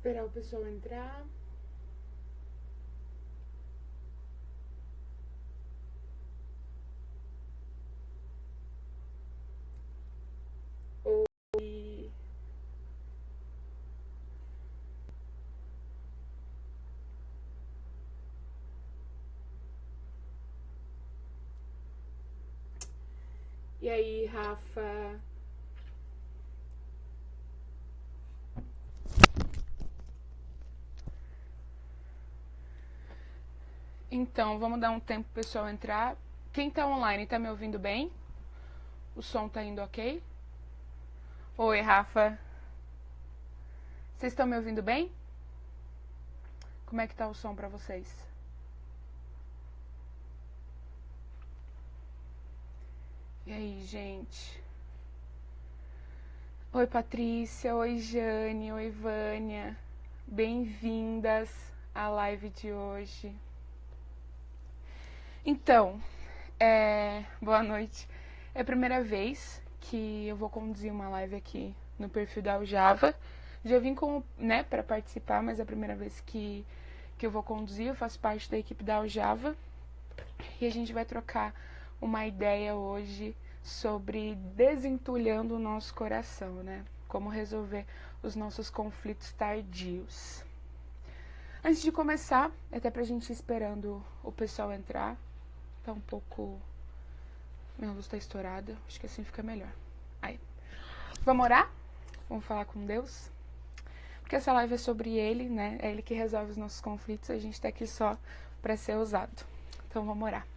Esperar o pessoal entrar. Oi. E aí, Rafa? Então, vamos dar um tempo pro pessoal entrar. Quem tá online, tá me ouvindo bem? O som tá indo ok? Oi, Rafa. Vocês estão me ouvindo bem? Como é que tá o som pra vocês? E aí, gente? Oi, Patrícia. Oi, Jane. Oi, Vânia. Bem-vindas à live de hoje. Então, boa noite. É a primeira vez que eu vou conduzir uma live aqui no perfil da Aljava. Já vim para participar, mas é a primeira vez que eu vou conduzir. Eu faço parte da equipe da Aljava e a gente vai trocar uma ideia hoje sobre desentulhando o nosso coração, né? Como resolver os nossos conflitos tardios. Antes de começar, até pra gente ir esperando o pessoal entrar, tá um pouco... Minha luz tá estourada, acho que assim fica melhor. Aí. Vamos orar? Vamos falar com Deus? Porque essa live é sobre Ele, né? É Ele que resolve os nossos conflitos, a gente tá aqui só para ser usado. Então vamos orar.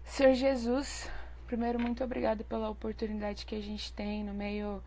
Senhor Jesus, primeiro, muito obrigada pela oportunidade que a gente tem no meio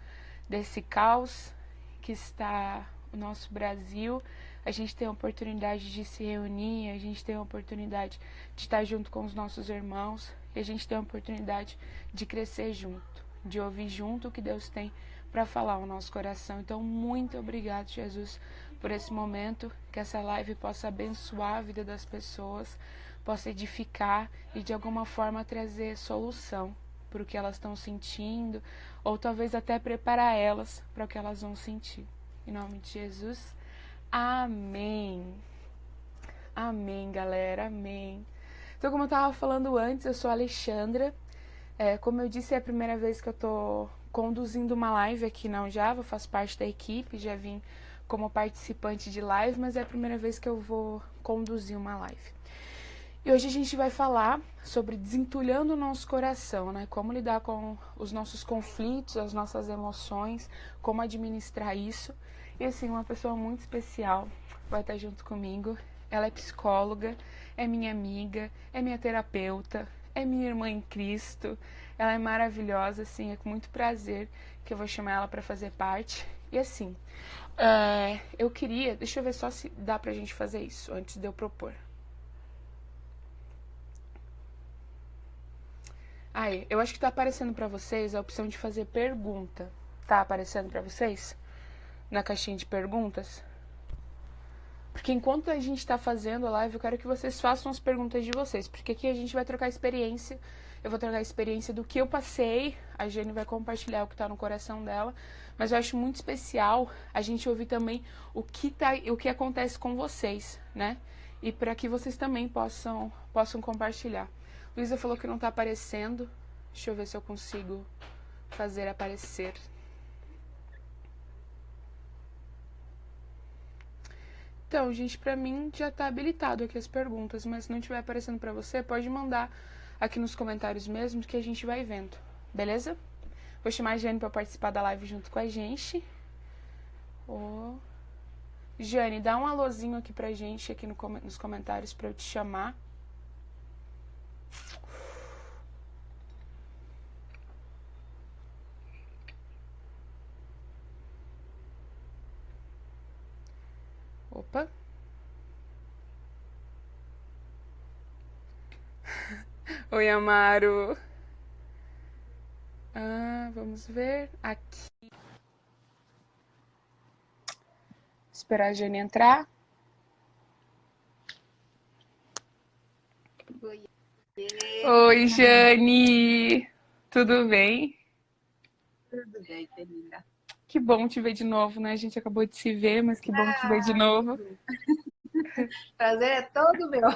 desse caos que está o nosso Brasil. A gente tem a oportunidade de se reunir, a gente tem a oportunidade de estar junto com os nossos irmãos, e a gente tem a oportunidade de crescer junto, de ouvir junto o que Deus tem para falar ao nosso coração. Então, muito obrigado, Jesus, por esse momento, que essa live possa abençoar a vida das pessoas, possa edificar e de alguma forma trazer solução para o que elas estão sentindo, ou talvez até preparar elas para o que elas vão sentir. Em nome de Jesus, amém. Amém, galera, amém. Então, como eu estava falando antes, eu sou a Alexandra. Como eu disse, é a primeira vez que eu estou conduzindo uma live aqui na Aljava, faço parte da equipe, já vim como participante de live, mas é a primeira vez que eu vou conduzir uma live. E hoje a gente vai falar sobre desentulhando o nosso coração, né? Como lidar com os nossos conflitos, as nossas emoções, como administrar isso. E assim, uma pessoa muito especial vai estar junto comigo. Ela é psicóloga, é minha amiga, é minha terapeuta, é minha irmã em Cristo. Ela é maravilhosa, assim, é com muito prazer que eu vou chamar ela para fazer parte. E assim, eu queria... Deixa eu ver só se dá pra gente fazer isso antes de eu propor. Aí, eu acho que tá aparecendo pra vocês a opção de fazer pergunta. Tá aparecendo pra vocês? Na caixinha de perguntas? Porque enquanto a gente tá fazendo a live, eu quero que vocês façam as perguntas de vocês. Porque aqui a gente vai trocar experiência. Eu vou trocar a experiência do que eu passei. A Jane vai compartilhar o que tá no coração dela. Mas eu acho muito especial a gente ouvir também o que acontece com vocês, né? E para que vocês também possam compartilhar. Luísa falou que não tá aparecendo. Deixa eu ver se eu consigo fazer aparecer. Então, gente, pra mim já tá habilitado aqui as perguntas, mas se não estiver aparecendo pra você, pode mandar aqui nos comentários mesmo que a gente vai vendo, beleza? Vou chamar a Jane pra participar da live junto com a gente. Jane, dá um alôzinho aqui pra gente aqui nos comentários pra eu te chamar. Opa. Oi, Amaro. Vamos ver aqui. Esperar a Jane entrar. Oi, Oi, Jane. Tudo bem? tudo bem, querida? Que bom te ver de novo, né? A gente acabou de se ver, mas que bom te ver de novo. Prazer é todo meu.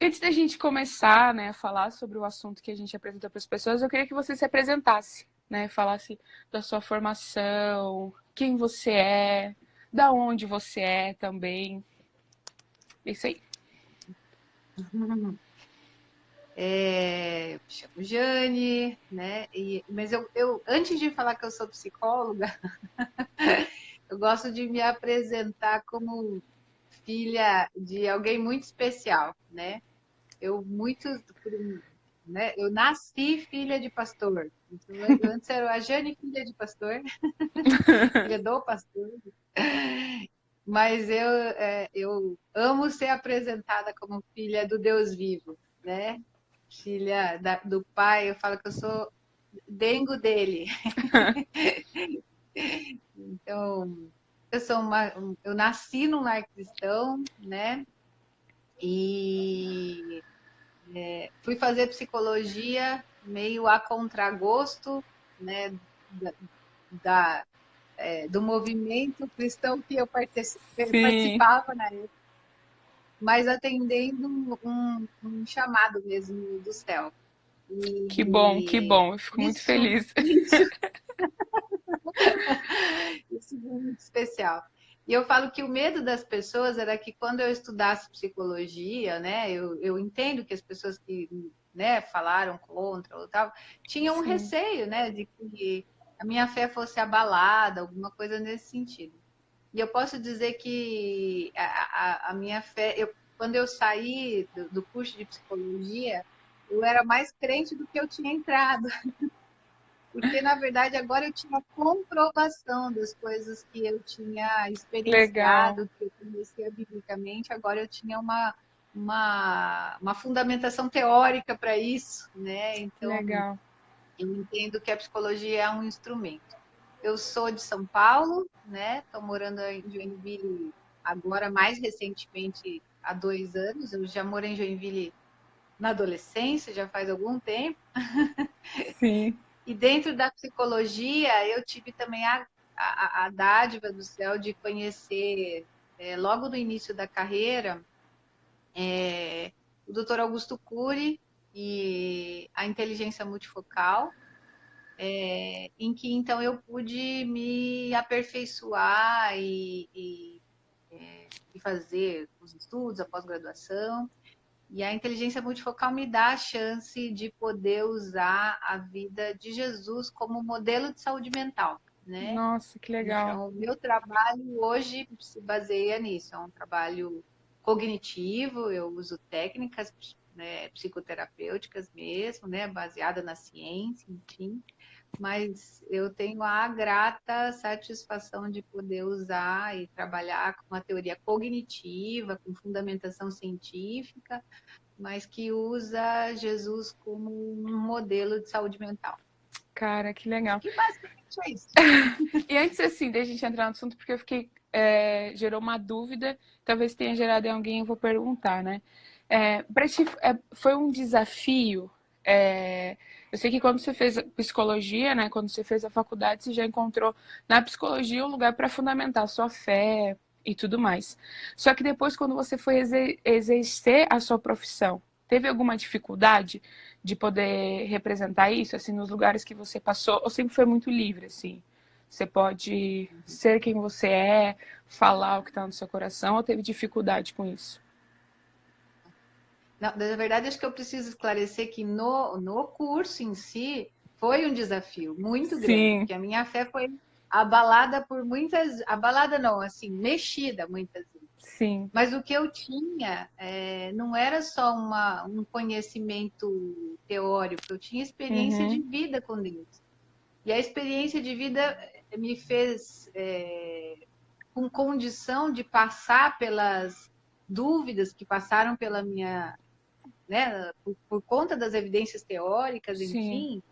Antes da gente começar, né, a falar sobre o assunto que a gente apresenta para as pessoas, eu queria que você se apresentasse, né? Falasse da sua formação, quem você é, da onde você é também. É isso aí. Me chamo Jane, né? Mas antes de falar que eu sou psicóloga, eu gosto de me apresentar como filha de alguém muito especial, né? Eu muito, né? Eu nasci filha de pastor. Então, eu antes era a Jane, filha de pastor, filha do pastor. Mas eu amo ser apresentada como filha do Deus vivo, né? Filha do pai, eu falo que eu sou dengo dele. Então, eu nasci num lar cristão, né? E fui fazer psicologia meio a contragosto, né? Da, da- do movimento cristão que eu Sim, participava na época, mas atendendo um chamado mesmo do céu. que bom, que E bom. Eu fico muito isso, feliz. isso, isso é muito especial. E eu falo que o medo das pessoas era que quando eu estudasse psicologia, né, eu entendo que as pessoas que, né, falaram contra ou tal, tinham um Sim, receio, né, de que a minha fé fosse abalada, alguma coisa nesse sentido. E eu posso dizer que a minha fé, quando eu saí do curso de psicologia, eu era mais crente do que eu tinha entrado, porque na verdade agora eu tinha comprovação das coisas que eu tinha legal, experienciado, que eu conhecia biblicamente, agora eu tinha uma fundamentação teórica para isso, né? Então, legal. eu entendo que a psicologia é um instrumento. Eu sou de São Paulo, né? Estou morando em Joinville agora, mais recentemente, há 2 anos. Eu já morei em Joinville na adolescência, já faz algum tempo. Sim, E dentro da psicologia, eu tive também a dádiva do céu de conhecer, logo no início da carreira, o Dr. Augusto Cury e a inteligência multifocal, em que então eu pude me aperfeiçoar e fazer os estudos, a pós-graduação. E a inteligência multifocal me dá a chance de poder usar a vida de Jesus como modelo de saúde mental, né? nossa, que legal. Então, o meu trabalho hoje se baseia nisso. É um trabalho cognitivo, eu uso técnicas, né, psicoterapêuticas mesmo, né, baseada na ciência, enfim, mas eu tenho a grata satisfação de poder usar e trabalhar com uma teoria cognitiva, com fundamentação científica, mas que usa Jesus como um modelo de saúde mental. Cara, que Acho legal. que basicamente é isso. E antes, assim, da gente entrar no assunto, porque eu fiquei. Gerou uma dúvida, talvez tenha gerado em alguém, eu vou perguntar, né? Para ti, foi um desafio? Eu sei que quando você fez psicologia, né? Quando você fez a faculdade, você já encontrou na psicologia um lugar para fundamentar a sua fé e tudo mais. Só que depois, quando você foi exercer a sua profissão, teve alguma dificuldade de poder representar isso, assim, nos lugares que você passou? Ou sempre foi muito livre, assim? Você pode ser quem você é, falar o que está no seu coração, ou teve dificuldade com isso? Não, na verdade, acho que eu preciso esclarecer que no curso em si foi um desafio muito grande, Sim, porque a minha fé foi abalada por muitas, abalada não, assim, mexida muitas vezes. sim. Mas o que eu tinha não era só um conhecimento teórico, eu tinha experiência de Uhum, vida com Deus. E a experiência de vida me fez com condição de passar pelas dúvidas que passaram pela minha, né, por conta das evidências teóricas, sim. enfim,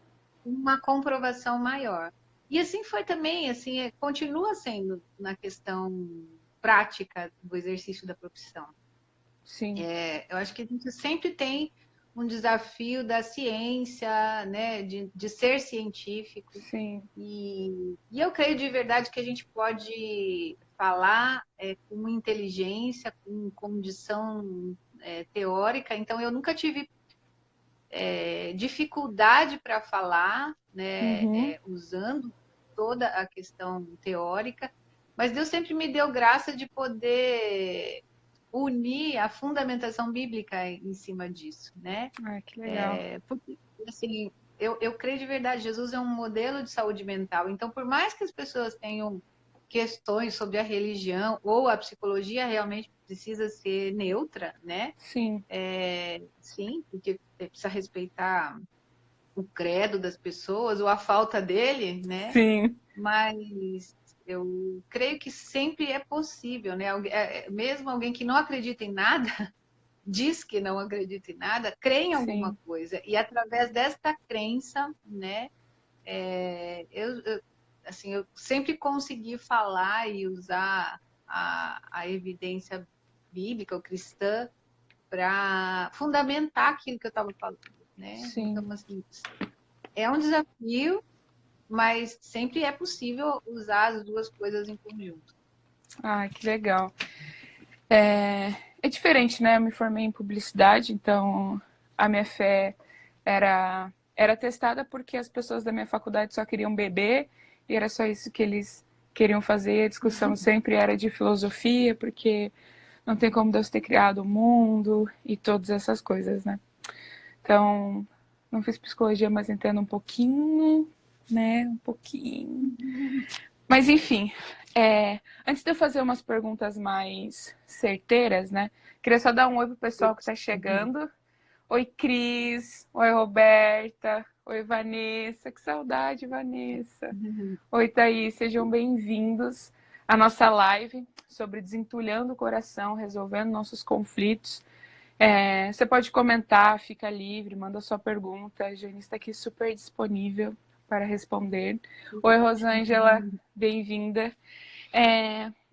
uma comprovação maior. E assim foi também, assim, continua sendo na questão prática do exercício da profissão. Sim. Eu acho que a gente sempre tem um desafio da ciência, né, de ser científico. Sim. E eu creio de verdade que a gente pode falar com inteligência, com condição teórica. Então, eu nunca tive dificuldade para falar, né, Uhum. usando toda a questão teórica, mas Deus sempre me deu graça de poder unir a fundamentação bíblica em cima disso, né? Ah, que legal. Porque, assim, eu creio de verdade, Jesus é um modelo de saúde mental. Então, por mais que as pessoas tenham questões sobre a religião ou a psicologia, realmente precisa ser neutra, né? Sim. Sim, porque precisa respeitar o credo das pessoas ou a falta dele, né? Sim. Mas eu creio que sempre é possível, né? Mesmo alguém que não acredita em nada, diz que não acredita em nada, crê em alguma Sim. coisa. E através desta crença, né? Assim, eu sempre consegui falar e usar a evidência bíblica ou cristã para fundamentar aquilo que eu estava falando, né? Sim. Então, assim, é um desafio, mas sempre é possível usar as duas coisas em conjunto. Ah, que legal. É diferente, né? Eu me formei em publicidade, então a minha fé era testada porque as pessoas da minha faculdade só queriam beber e era só isso que eles queriam fazer. A discussão sempre era de filosofia, porque não tem como Deus ter criado o mundo e todas essas coisas, né? Então, não fiz psicologia, mas entendo um pouquinho, né? Um pouquinho. Mas enfim, antes de eu fazer umas perguntas mais certeiras, né? Queria só dar um oi pro pessoal que está chegando. Oi, Cris. Oi, Roberta. Oi, Vanessa. Que saudade, Vanessa. Oi, Thaís. Sejam bem-vindos à nossa live sobre desentulhando o coração, resolvendo nossos conflitos. Você pode comentar, fica livre, manda sua pergunta. A Jane está aqui super disponível para responder. Oi, Rosângela, bem-vinda.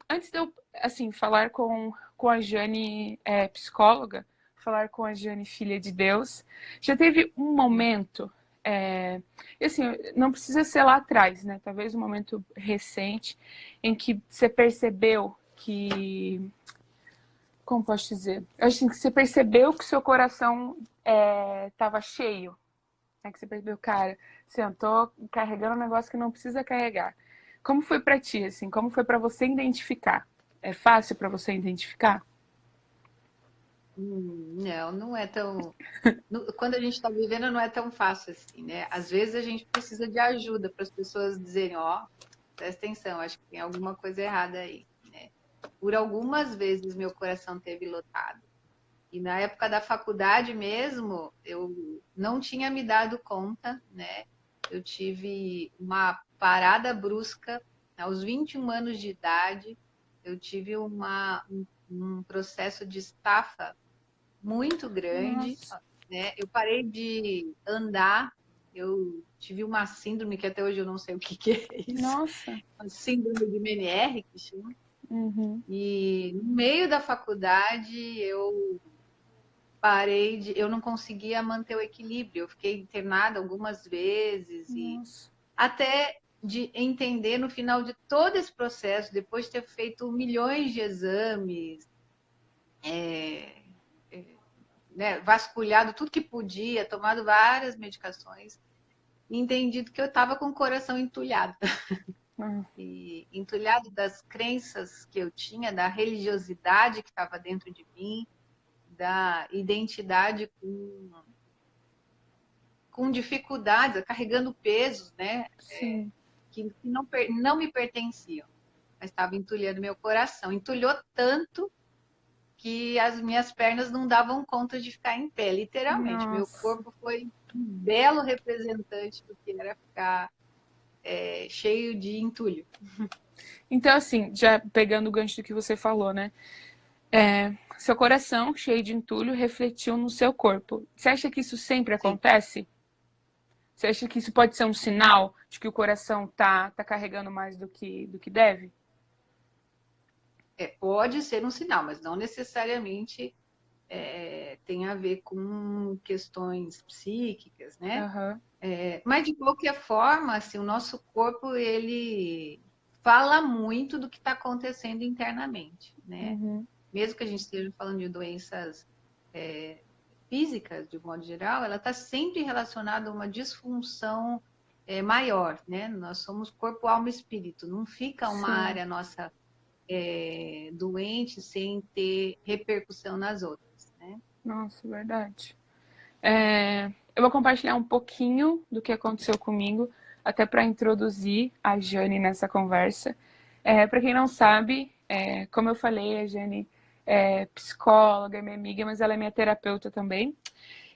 Antes de eu assim, falar com a Jane, psicóloga, falar com a Jane, filha de Deus, já teve um momento, e assim, não precisa ser lá atrás, né? Talvez um momento recente, em que você percebeu que como posso dizer? Eu acho que você percebeu que seu coração estava cheio. Né? Que você percebeu, cara, assim, eu tô carregando um negócio que não precisa carregar. Como foi para ti, assim? Como foi para você identificar? É fácil para você identificar? Não, não é tão. Quando a gente está vivendo, não é tão fácil assim, né? Às vezes a gente precisa de ajuda para as pessoas dizerem: ó, presta atenção, acho que tem alguma coisa errada aí, né? Por algumas vezes meu coração teve lotado. E na época da faculdade mesmo, eu não tinha me dado conta, né? Eu tive uma parada brusca aos 21 anos de idade. Eu tive um processo de estafa muito grande, Nossa, né? Eu parei de andar, eu tive uma síndrome que até hoje eu não sei o que que é isso, nossa. a síndrome de Meniere, que chama. Uhum. E no meio da faculdade eu parei de, eu não conseguia manter o equilíbrio. Eu fiquei internada algumas vezes e Nossa. até de entender no final de todo esse processo, depois de ter feito milhões de exames, é, né, vasculhado tudo que podia, tomado várias medicações, e entendido que eu estava com o coração entulhado. Ah, E entulhado das crenças que eu tinha, da religiosidade que estava dentro de mim, da identidade com dificuldades, carregando pesos, né, sim. que não me pertenciam, mas estava entulhando meu coração. Entulhou tanto que as minhas pernas não davam conta de ficar em pé, literalmente. Meu Nossa. corpo foi um belo representante do que era ficar cheio de entulho. Então, assim, já pegando o gancho do que você falou, né? Seu coração, cheio de entulho, refletiu no seu corpo. Você acha que isso sempre Sim. acontece? Você acha que isso pode ser um sinal de que o coração tá carregando mais do que deve? Pode ser um sinal, mas não necessariamente tem a ver com questões psíquicas, né? Aham. Mas de qualquer forma, assim, o nosso corpo ele fala muito do que está acontecendo internamente, né? Uhum. Mesmo que a gente esteja falando de doenças físicas, de modo geral, ela está sempre relacionada a uma disfunção maior, né? Nós somos corpo, alma e espírito. Não fica uma Sim. área nossa doente sem ter repercussão nas outras, né? Nossa, verdade. Eu vou compartilhar um pouquinho do que aconteceu comigo, até para introduzir a Jane nessa conversa. Para quem não sabe, como eu falei, a Jane é psicóloga, é minha amiga, mas ela é minha terapeuta também.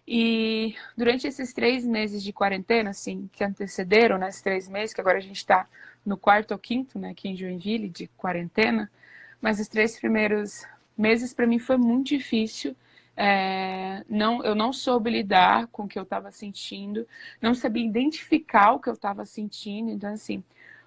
E durante esses 3 meses de quarentena, assim, que antecederam, né, esses 3 meses, que agora a gente está no quarto ou quinto, né, aqui em Joinville, de quarentena, mas os 3 primeiros meses para mim foi muito difícil. Eu não soube lidar com o que eu estava sentindo, não sabia identificar o que eu estava sentindo. Então, assim,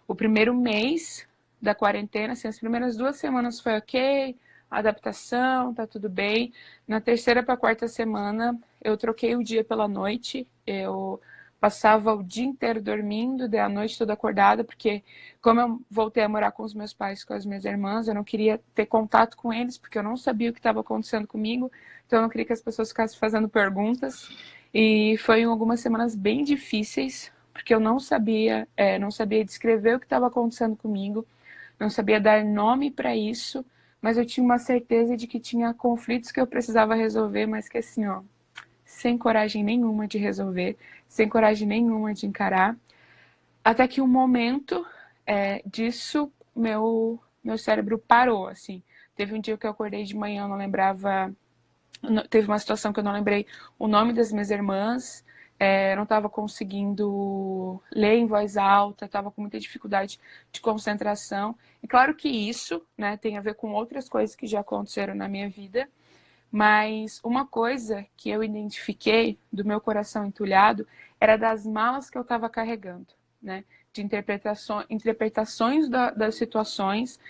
o primeiro mês da quarentena, assim, as primeiras 2 semanas foi ok, adaptação, tá tudo bem. Na terceira para a quarta semana, eu troquei o dia pela noite, eu passava o dia inteiro dormindo, daí a noite toda acordada, porque como eu voltei a morar com os meus pais, com as minhas irmãs, eu não queria ter contato com eles, porque eu não sabia o que estava acontecendo comigo, então eu não queria que as pessoas ficassem fazendo perguntas. E foi algumas semanas bem difíceis, porque eu não sabia descrever o que estava acontecendo comigo, não sabia dar nome para isso, mas eu tinha uma certeza de que tinha conflitos que eu precisava resolver, mas que assim, ó, sem coragem nenhuma de resolver, sem coragem nenhuma de encarar. Até que um momento disso, meu cérebro parou, assim. Teve um dia que eu acordei de manhã, eu não lembrava. Teve uma situação que eu não lembrei o nome das minhas irmãs, eu não estava conseguindo ler em voz alta, estava com muita dificuldade de concentração. E claro que isso, né, tem a ver com outras coisas que já aconteceram na minha vida, mas uma coisa que eu identifiquei do meu coração entulhado era das malas que eu estava carregando, né? De interpretações das situações.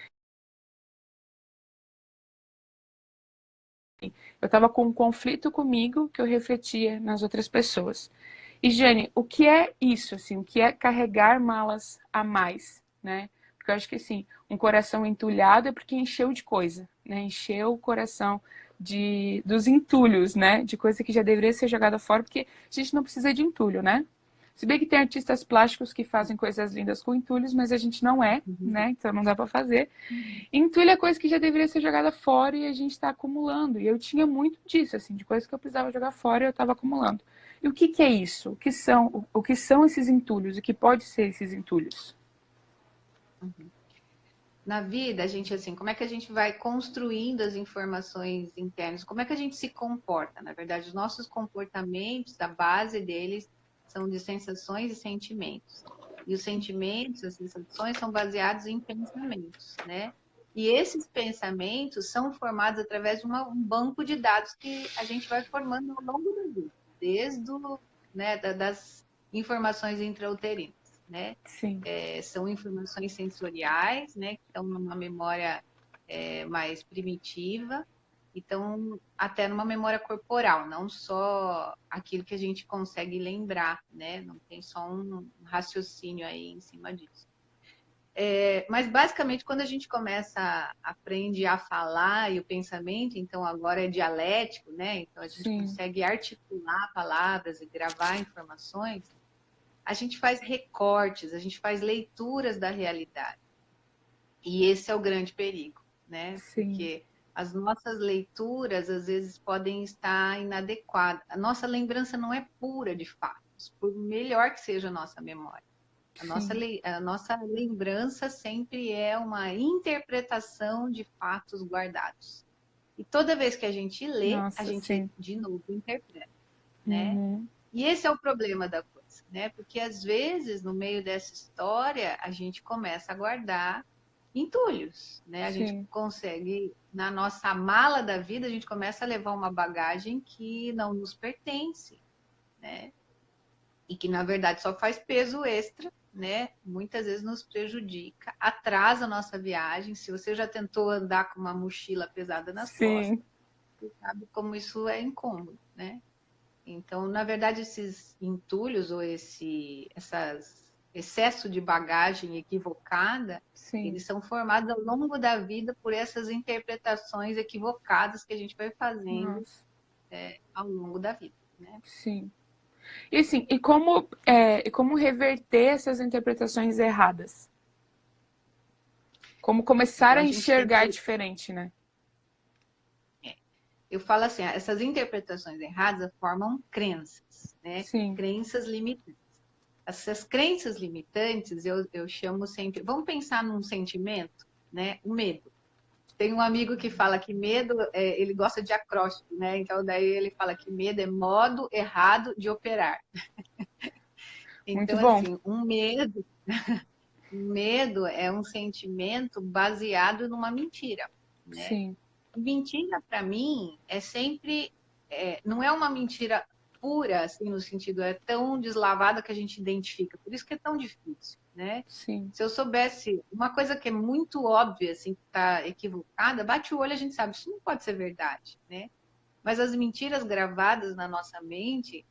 Eu estava com um conflito comigo que eu refletia nas outras pessoas. E, Jane, o que é isso, assim? O que é carregar malas a mais, né? Porque eu acho que, assim, um coração entulhado é porque encheu de coisa, né? Encheu o coração dos entulhos, né? De coisa que já deveria ser jogada fora, porque a gente não precisa de entulho, né? Se bem que tem artistas plásticos que fazem coisas lindas com entulhos, mas a gente não é, Uhum. né? Então não dá para fazer. Entulho é coisa que já deveria ser jogada fora e a gente está acumulando. E eu tinha muito disso, assim, de coisas que eu precisava jogar fora e eu estava acumulando. E o que, que é isso? O que são esses entulhos? O que pode ser esses entulhos? Uhum. Na vida, a gente, assim, como é que a gente vai construindo as informações internas? Como é que a gente se comporta? Na verdade, os nossos comportamentos, a base deles são de sensações e sentimentos. E os sentimentos, as sensações são baseados em pensamentos, né? E esses pensamentos são formados através de um banco de dados que a gente vai formando ao longo da vida, desde né, das informações intrauterinas, né? Sim. São informações sensoriais, né, que estão numa memória mais primitiva, então até numa memória corporal, não só aquilo que a gente consegue lembrar, né, não tem só um raciocínio aí em cima disso. Mas basicamente quando a gente aprende a falar e o pensamento, então agora é dialético, né, então a gente Sim. consegue articular palavras e gravar informações, a gente faz recortes, a gente faz leituras da realidade. E esse é o grande perigo, né? Sim. Porque as nossas leituras, às vezes, podem estar inadequadas. A nossa lembrança não é pura de fatos, por melhor que seja a nossa memória. Sim. A nossa lembrança sempre é uma interpretação de fatos guardados. E toda vez que a gente lê, a Nossa, gente sim. de novo interpreta, né? Uhum. E esse é o problema da coisa, né? Porque às vezes, no meio dessa história, a gente começa a guardar entulhos, né? A gente Sim. consegue, na nossa mala da vida, a gente começa a levar uma bagagem que não nos pertence, né? E que, na verdade, só faz peso extra, né? Muitas vezes nos prejudica, atrasa a nossa viagem. Se você já tentou andar com uma mochila pesada nas costas, Sim. você sabe como isso é incômodo, né? Então, na verdade, esses entulhos ou essas excesso de bagagem equivocada, Sim. eles são formados ao longo da vida por essas interpretações equivocadas que a gente vai fazendo Nossa. ao longo da vida, né? Sim. E assim, e como reverter essas interpretações erradas? Como começar Então, a a gente tem enxergar que diferente, né? eu falo assim, essas interpretações erradas formam crenças, né? Sim. Crenças limitantes. Essas crenças limitantes, eu chamo sempre. Vamos pensar num sentimento, né? O medo. Tem um amigo que fala que medo, ele gosta de acróstico, né? Então, daí ele fala que medo é modo errado de operar. Muito Então, bom. assim, um medo é um sentimento baseado numa mentira, né? Sim. Mentira, para mim, é sempre. Não é uma mentira pura, assim, no sentido, é tão deslavada que a gente identifica. Por isso que é tão difícil, né? Sim. Se eu soubesse uma coisa que é muito óbvia, assim, que está equivocada, bate o olho, a gente sabe, isso não pode ser verdade, né? Mas as mentiras gravadas na nossa mente,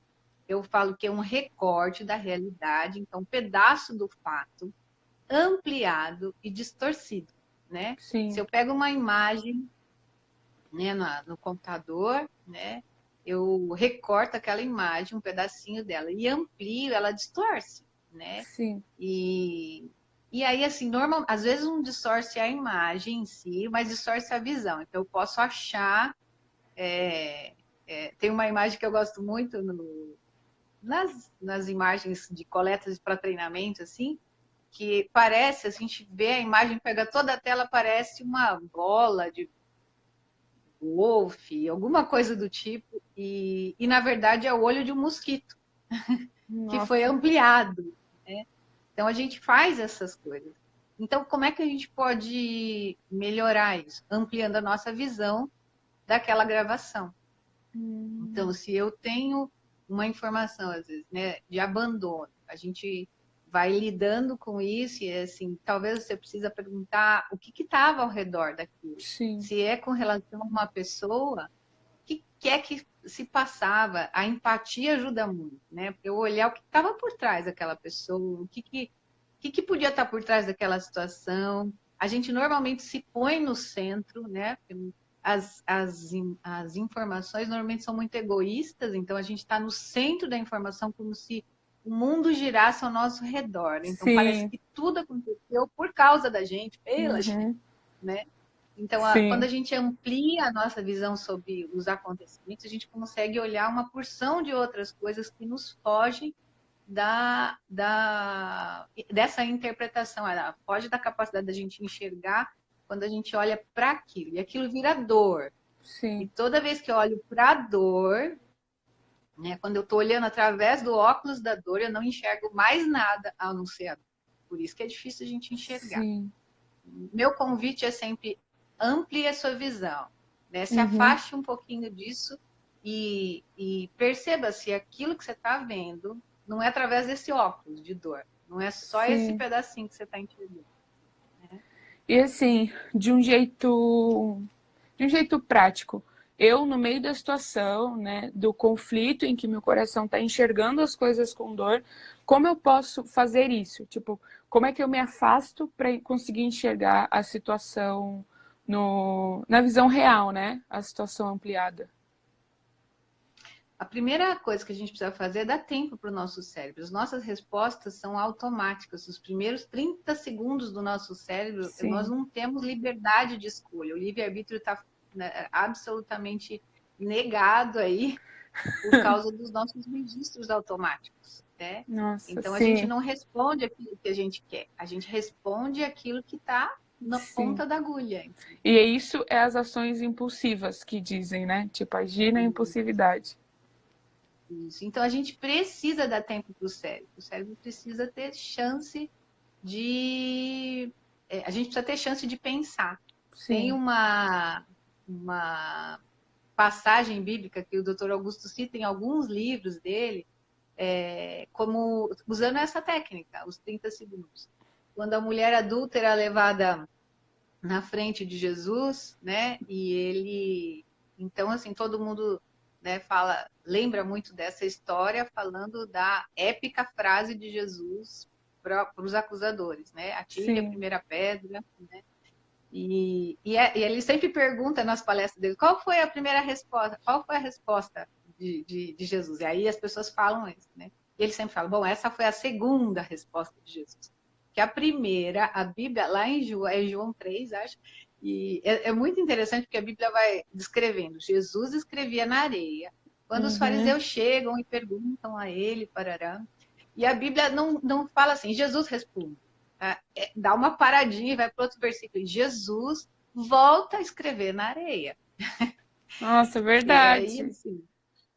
eu falo que é um recorte da realidade, então, um pedaço do fato ampliado e distorcido, né? Se Sim. eu pego uma imagem, né, no computador, né? Eu recorto aquela imagem, um pedacinho dela, e amplio, ela distorce, né? Sim. E, e aí, assim, às vezes não distorce a imagem em si, mas distorce a visão. Então, eu posso achar. Tem uma imagem que eu gosto muito nas imagens de coletas para treinamento, assim, que parece, a gente vê a imagem, pega toda a tela, parece uma bola de golfe, alguma coisa do tipo, e na verdade é o olho de um mosquito que foi Nossa. ampliado, né? Então a gente faz essas coisas. Então, como é que a gente pode melhorar isso? Ampliando a nossa visão daquela gravação. Então, se eu tenho uma informação, às vezes, né, de abandono, a gente vai lidando com isso e, assim, talvez você precisa perguntar o que estava ao redor daquilo. Sim. Se é com relação a uma pessoa, que é que se passava? A empatia ajuda muito, né? Eu olhar o que estava por trás daquela pessoa, o que podia estar por trás daquela situação. A gente normalmente se põe no centro, né? As informações normalmente são muito egoístas, então a gente está no centro da informação como se o mundo girasse ao nosso redor. Então parece Sim. que tudo aconteceu por causa da gente, pela gente, Uhum. né? Então, quando a Sim. gente amplia a nossa visão sobre os acontecimentos, a gente consegue olhar uma porção de outras coisas que nos fogem dessa interpretação, ela foge da capacidade da gente enxergar quando a gente olha para aquilo. E aquilo vira dor. E Sim. toda vez que eu olho para a dor, né, quando eu estou olhando através do óculos da dor, eu não enxergo mais nada a não ser a dor. Por isso que é difícil a gente enxergar. Sim. Meu convite é sempre amplie a sua visão, né? Se Uhum. afaste um pouquinho disso e perceba se aquilo que você está vendo não é através desse óculos de dor, não é só esse Sim. pedacinho que você está enxergando. E assim, de um jeito prático, eu no meio da situação, né, do conflito em que meu coração está enxergando as coisas com dor, como eu posso fazer isso? Tipo, como é que eu me afasto para conseguir enxergar a situação na visão real, né? A situação ampliada. A primeira coisa que a gente precisa fazer é dar tempo para o nosso cérebro. As nossas respostas são automáticas. Os primeiros 30 segundos do nosso cérebro, nós Sim. não temos liberdade de escolha. O livre-arbítrio está, né, absolutamente negado aí por causa dos nossos registros automáticos, né? Nossa, Então a gente sim, não responde aquilo que a gente quer, a gente responde aquilo que está na sim. ponta da agulha. E isso é as ações impulsivas que dizem, né? Tipo, agir na impulsividade. Isso. Então a gente precisa dar tempo para o cérebro. O cérebro precisa ter chance de. A gente precisa ter chance de pensar. Tem Sim, uma passagem bíblica que o Dr. Augusto cita em alguns livros dele, como usando essa técnica, os 30 segundos. Quando a mulher adúltera é levada na frente de Jesus, né? E ele Então, assim, todo mundo, né, lembra muito dessa história, falando da épica frase de Jesus para os acusadores, né? Atire a Sim. primeira pedra, né? E ele sempre pergunta nas palestras dele, qual foi a primeira resposta? Qual foi a resposta de Jesus? E aí as pessoas falam isso, né? E ele sempre fala, bom, essa foi a segunda resposta de Jesus. Que a primeira, a Bíblia, lá em João 3, acho, e é muito interessante porque a Bíblia vai descrevendo. Jesus escrevia na areia. Quando os Uhum. fariseus chegam e perguntam a ele, parará, e a Bíblia não fala assim, Jesus responde. Dá uma paradinha e vai para outro versículo. Jesus volta a escrever na areia. Nossa, E aí, verdade. assim,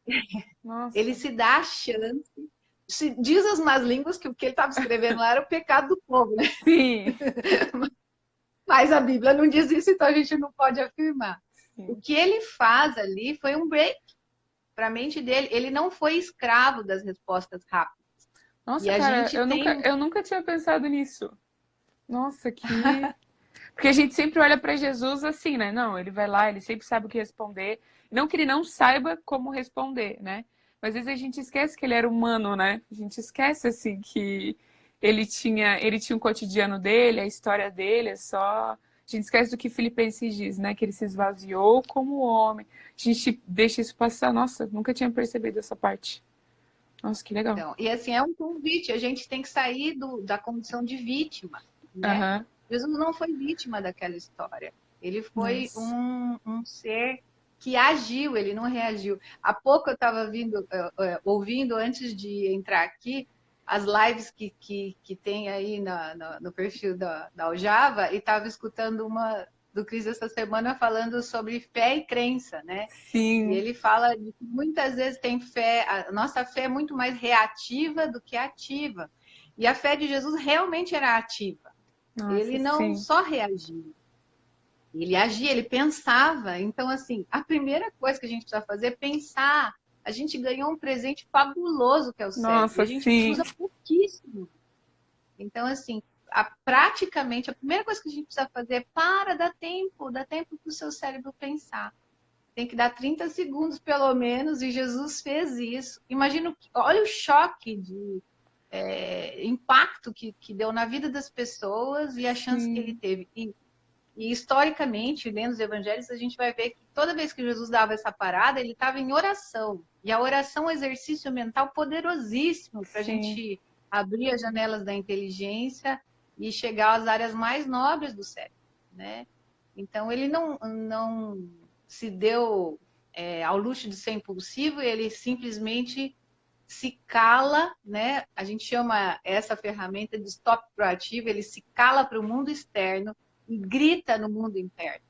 ele Nossa. se dá a chance. Se diz as más línguas que o que ele estava escrevendo lá era o pecado do povo, né? Sim. Mas a Bíblia não diz isso, então a gente não pode afirmar. O Sim. que ele faz ali foi um break para a mente dele. Ele não foi escravo das respostas rápidas. E Nossa, a cara, gente tem. eu nunca tinha pensado nisso. Nossa, que. Porque a gente sempre olha para Jesus assim, né? Não, ele vai lá, ele sempre sabe o que responder. Não que ele não saiba como responder, né? Mas às vezes a gente esquece que ele era humano, né? A gente esquece, assim, que ele tinha um cotidiano dele, a história dele, é só. A gente esquece do que Filipenses diz, né? Que ele se esvaziou como homem. A gente deixa isso passar. Nossa, nunca tinha percebido essa parte. Nossa, que legal. Então, e assim, é um convite, a gente tem que sair da condição de vítima, né? Aham. Jesus não foi vítima daquela história. Ele foi Nossa. um ser que agiu, ele não reagiu. Há pouco eu estava ouvindo, antes de entrar aqui, as lives que tem aí no perfil da Aljava, e estava escutando uma do Cris essa semana falando sobre fé e crença, né? E Sim. ele fala de que muitas vezes tem fé, a nossa fé é muito mais reativa do que ativa. E a fé de Jesus realmente era ativa. Nossa, Ele não sim. só reagia, ele agia, ele pensava. Então, assim, a primeira coisa que a gente precisa fazer é pensar. A gente ganhou um presente fabuloso que é o cérebro, e a Nossa, gente sim. usa pouquíssimo. Então, assim, praticamente a primeira coisa que a gente precisa fazer é dá tempo para o seu cérebro pensar. Tem que dar 30 segundos pelo menos, e Jesus fez isso. Imagina, olha o choque de impacto que deu na vida das pessoas e a chance que ele Sim. teve. E historicamente, lendo os evangelhos, a gente vai ver que toda vez que Jesus dava essa parada, ele estava em oração. E a oração é um exercício mental poderosíssimo para a Sim. gente abrir as janelas da inteligência e chegar às áreas mais nobres do cérebro, né? Então, ele não se deu ao luxo de ser impulsivo, ele simplesmente se cala, né? A gente chama essa ferramenta de stop proativo, ele se cala para o mundo externo e grita no mundo interno,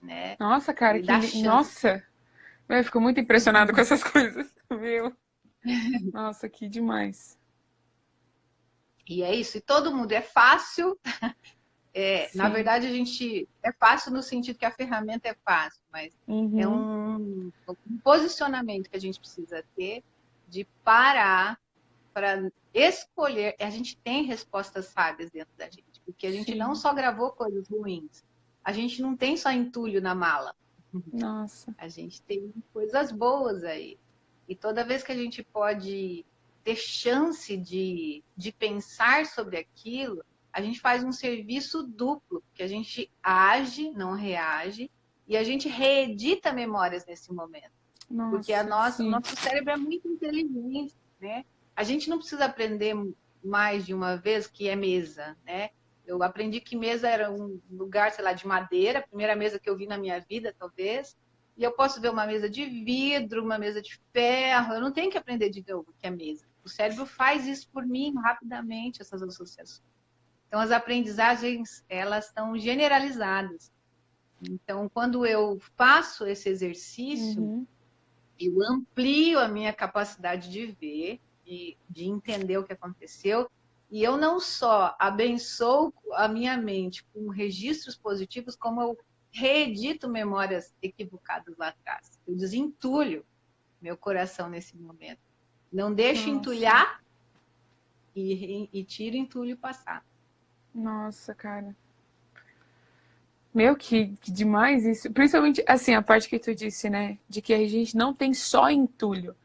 né? Nossa, cara, Ele dá chance. Nossa! Eu fico muito impressionado com essas coisas. Meu. Nossa, que demais. E é isso. E todo mundo é fácil. Na Sim. verdade, a gente é fácil no sentido que a ferramenta é fácil, mas é Uhum. um posicionamento que a gente precisa ter de parar para escolher. A gente tem respostas sábias dentro da gente, porque a gente não Sim. só gravou coisas ruins, a gente não tem só entulho na mala, Nossa. a gente tem coisas boas aí. E toda vez que a gente pode ter chance de pensar sobre aquilo, a gente faz um serviço duplo, porque a gente age, não reage, e a gente reedita memórias nesse momento. Porque Nossa, o sim. nosso cérebro é muito inteligente, né? A gente não precisa aprender mais de uma vez que é mesa, né? Eu aprendi que mesa era um lugar, sei lá, de madeira, a primeira mesa que eu vi na minha vida, talvez. E eu posso ver uma mesa de vidro, uma mesa de ferro. Eu não tenho que aprender de novo o que é mesa. O cérebro faz isso por mim rapidamente, essas associações. Então, as aprendizagens, elas estão generalizadas. Então, quando eu faço esse exercício, Uhum. eu amplio a minha capacidade de ver, de entender o que aconteceu, e eu não só abençoo a minha mente com registros positivos, como eu reedito memórias equivocadas lá atrás. Eu desentulho meu coração nesse momento. Não deixo Nossa. entulhar e tiro entulho passar. Nossa, cara. Meu, que demais isso. Principalmente, assim, a parte que tu disse, né? De que a gente não tem só entulho.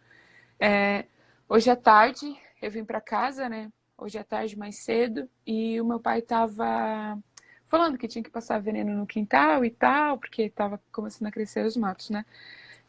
É, hoje à tarde eu vim para casa, né? Hoje à tarde mais cedo e o meu pai tava falando que tinha que passar veneno no quintal e tal, porque tava começando a crescer os matos, né?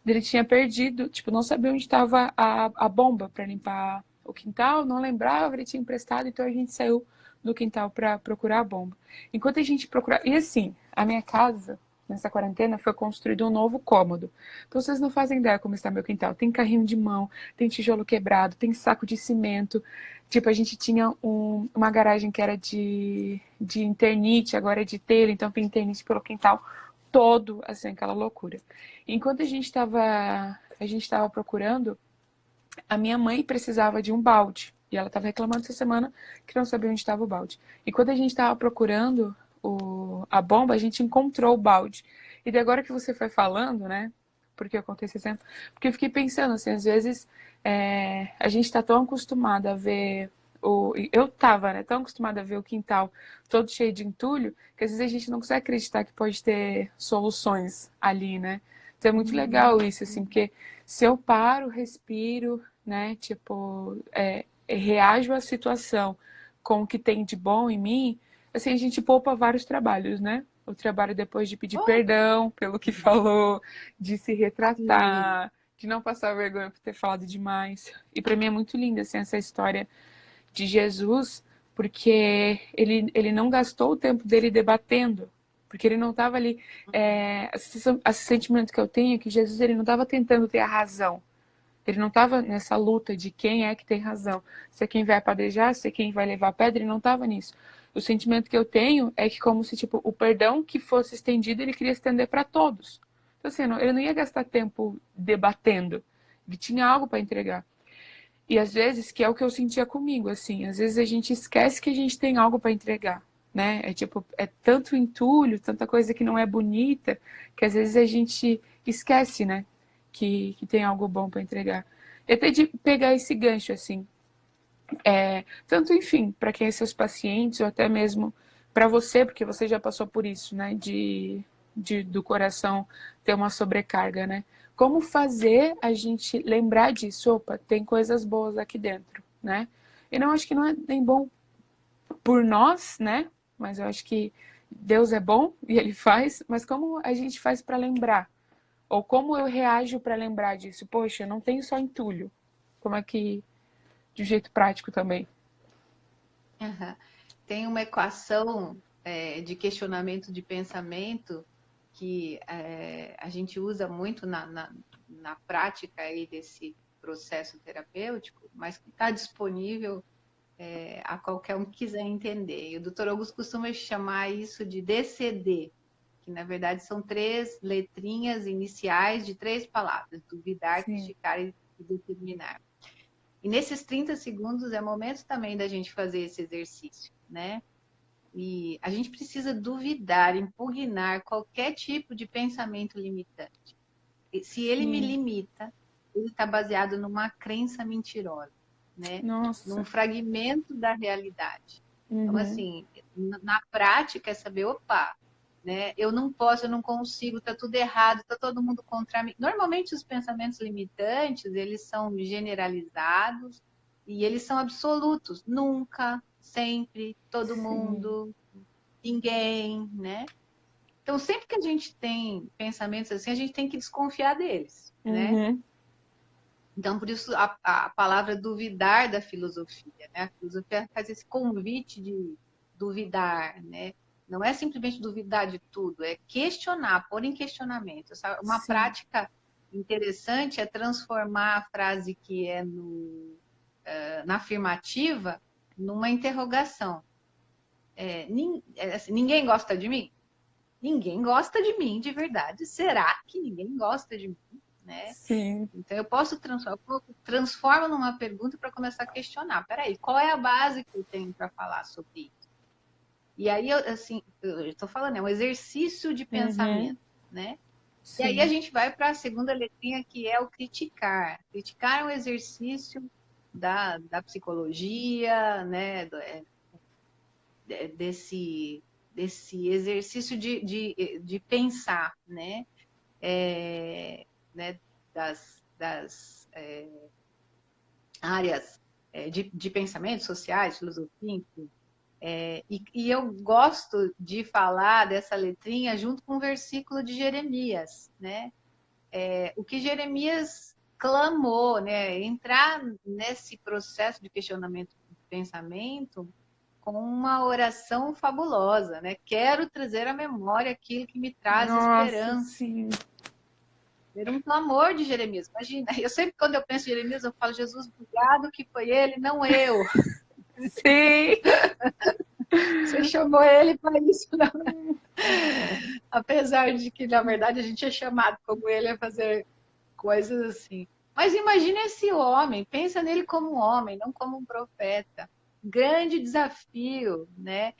Ele tinha perdido, tipo, não sabia onde estava a bomba para limpar o quintal, não lembrava, ele tinha emprestado, então a gente saiu do quintal para procurar a bomba. Enquanto a gente procurava. E assim, a minha casa, nessa quarentena, foi construído um novo cômodo. Então vocês não fazem ideia como está meu quintal. Tem carrinho de mão, tem tijolo quebrado, tem saco de cimento. Tipo, a gente tinha uma garagem que era de internite, agora é de telha, então tem internite pelo quintal todo, assim, aquela loucura. Enquanto a gente estava procurando, a minha mãe precisava de um balde. E ela estava reclamando essa semana que não sabia onde estava o balde. E quando a gente estava procurando a bomba, a gente encontrou o balde. E de agora que você foi falando, né? Porque eu contei esse exemplo. Porque eu fiquei pensando, assim, às vezes a gente está tão acostumado a ver. Eu tava, né, tão acostumada a ver o quintal todo cheio de entulho, que às vezes a gente não consegue acreditar que pode ter soluções ali, né? Então é muito legal isso, assim, porque se eu paro, respiro, né, tipo, reajo à situação com o que tem de bom em mim, assim, a gente poupa vários trabalhos, né? O trabalho depois de pedir Oh, perdão pelo que falou, de se sim. retratar, de não passar vergonha por ter falado demais. E para mim é muito linda, assim, essa história de Jesus, porque ele não gastou o tempo dele debatendo, porque ele não estava ali. Esse sentimento que eu tenho é que Jesus ele não estava tentando ter a razão. Ele não estava nessa luta de quem é que tem razão. Se é quem vai apedrejar, se é quem vai levar a pedra, ele não estava nisso. O sentimento que eu tenho é que como se tipo o perdão que fosse estendido, ele queria estender para todos. Então assim, ele não ia gastar tempo debatendo. Ele tinha algo para entregar. E às vezes, que é o que eu sentia comigo, assim, às vezes a gente esquece que a gente tem algo para entregar, né? É tipo, é tanto entulho, tanta coisa que não é bonita, que às vezes a gente esquece, né? Que tem algo bom para entregar. E até de pegar esse gancho, assim, tanto, enfim, para quem é seus pacientes, ou até mesmo para você, porque você já passou por isso, né? Do coração ter uma sobrecarga, né? Como fazer a gente lembrar disso? Opa, tem coisas boas aqui dentro, né? E não acho que não é nem bom por nós, né? Mas eu acho que Deus é bom e Ele faz, mas como a gente faz para lembrar? Ou como eu reajo para lembrar disso? Poxa, eu não tenho só entulho. Como é que, de um jeito prático também? Aham. Tem uma equação de questionamento de pensamento que a gente usa muito na prática aí desse processo terapêutico, mas que está disponível a qualquer um que quiser entender. E o Dr. Augusto costuma chamar isso de DCD, que na verdade são três letrinhas iniciais de três palavras: duvidar, Sim. criticar e determinar. E nesses 30 segundos é momento também da gente fazer esse exercício, né? E a gente precisa duvidar, impugnar qualquer tipo de pensamento limitante. E se ele me Sim. limita, ele está baseado numa crença mentirosa, né? Num Nossa. fragmento da realidade. Então, Uhum. assim, na prática é saber, opa, né? Eu não posso, eu não consigo, tá tudo errado, tá todo mundo contra mim. Normalmente os pensamentos limitantes, eles são generalizados e eles são absolutos. Nunca, sempre, todo Sim. mundo, ninguém, né? Então, sempre que a gente tem pensamentos assim, a gente tem que desconfiar deles, né? Uhum. Então, por isso a palavra duvidar da filosofia, né? A filosofia faz esse convite de duvidar, né? Não é simplesmente duvidar de tudo, é questionar, pôr em questionamento. Uma Sim. prática interessante é transformar a frase que é na afirmativa numa interrogação. Assim, ninguém gosta de mim? Ninguém gosta de mim de verdade. Será que ninguém gosta de mim? Né? Sim. Então, eu posso transformo numa pergunta para começar a questionar. Peraí, qual é a base que eu tenho para falar sobre isso? E aí, assim, eu estou falando, é um exercício de Uhum. pensamento, né? E aí a Sim. gente vai para a segunda letrinha, que é o criticar. Criticar é um exercício da psicologia, né? Desse desse exercício de pensar, né? Né? Das áreas de pensamento sociais, filosofia, enfim. E eu gosto de falar dessa letrinha junto com o versículo de Jeremias, né? O que Jeremias clamou, né? Entrar nesse processo de questionamento do pensamento com uma oração fabulosa, né? Quero trazer à memória aquilo que me traz Nossa, esperança. sim. Era um clamor de Jeremias. Imagina, eu sempre quando eu penso em Jeremias, eu falo, Jesus, obrigado que foi ele, não eu. Sim. Você chamou ele para isso, não. Apesar de que, na verdade, a gente é chamado como ele a fazer coisas assim. Mas imagina esse homem, pensa nele como um homem, não como um profeta. Grande desafio, né?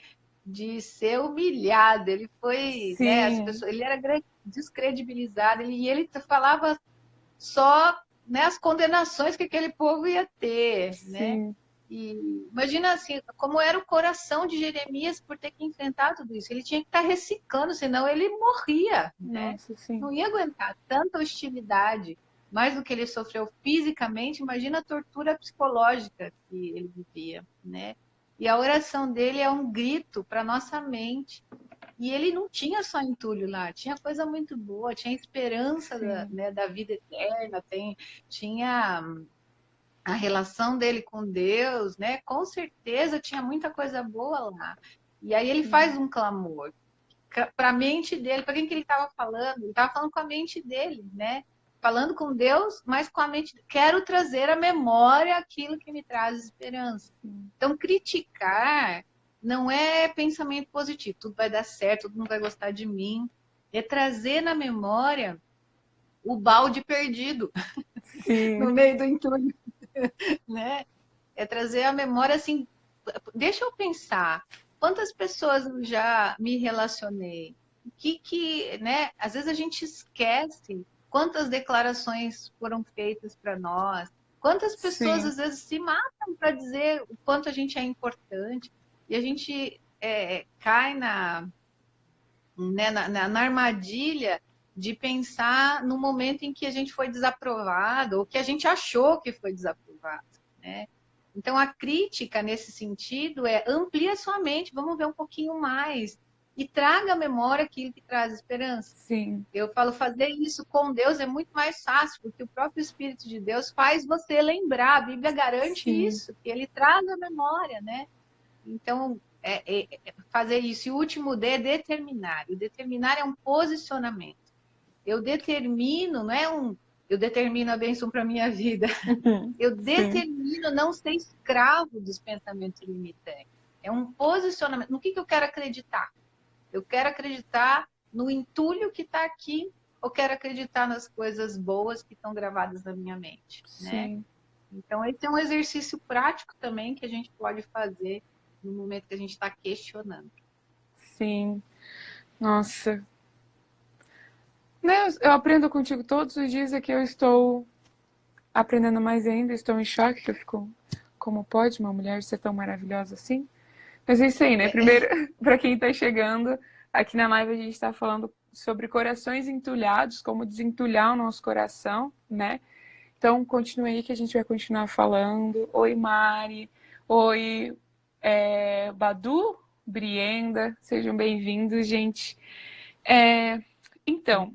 De ser humilhado. Ele foi, né? As Sim. pessoas, ele era descredibilizado e ele falava só, né, as condenações que aquele povo ia ter, né? Sim. E imagina assim, como era o coração de Jeremias por ter que enfrentar tudo isso. Ele tinha que estar reciclando, senão ele morria, né? Nossa, sim. Não ia aguentar tanta hostilidade, mais do que ele sofreu fisicamente, imagina a tortura psicológica que ele vivia, né? E a oração dele é um grito para nossa mente. E ele não tinha só entulho lá, tinha coisa muito boa, tinha esperança Sim. né, da vida eterna, tinha a relação dele com Deus, né? Com certeza tinha muita coisa boa lá. E aí ele Sim. faz um clamor para a mente dele. Para quem que ele estava falando? Ele estava falando com a mente dele, né? Falando com Deus, mas com a mente. Quero trazer à memória aquilo que me traz esperança. Sim. Então, criticar não é pensamento positivo. Tudo vai dar certo, todo mundo vai gostar de mim. É trazer na memória o balde perdido no Sim. meio do entulho, né? É trazer a memória assim. Deixa eu pensar. Quantas pessoas eu já me relacionei? Né? Às vezes a gente esquece quantas declarações foram feitas para nós. Quantas pessoas Sim. às vezes se matam para dizer o quanto a gente é importante e a gente cai na armadilha de pensar no momento em que a gente foi desaprovado ou que a gente achou que foi desaprovado, né? Então, a crítica nesse sentido é amplia sua mente, vamos ver um pouquinho mais e traga à memória aquilo que traz esperança. Sim. Eu falo, fazer isso com Deus é muito mais fácil, porque o próprio Espírito de Deus faz você lembrar, a Bíblia garante Sim. isso, que ele traz a memória, né? Então, fazer isso. E o último D é determinar. O determinar é um posicionamento. Eu determino, não é um. Eu determino a bênção para a minha vida. Uhum. Eu Sim. determino não ser escravo dos pensamentos limitantes. É um posicionamento. No que eu quero acreditar? Eu quero acreditar no entulho que está aqui, ou quero acreditar nas coisas boas que estão gravadas na minha mente, né? Sim. Então, esse é um exercício prático também que a gente pode fazer no momento que a gente está questionando. Sim. Nossa. Né, eu aprendo contigo todos os dias, é que eu estou aprendendo mais ainda, estou em choque, que eu fico, como pode uma mulher ser tão maravilhosa assim? Mas é isso aí, né? Primeiro, para quem está chegando, aqui na live a gente está falando sobre corações entulhados, como desentulhar o nosso coração, né? Então, continue aí que a gente vai continuar falando. Oi, Mari. Oi, Badu, Brienda. Sejam bem-vindos, gente. Então,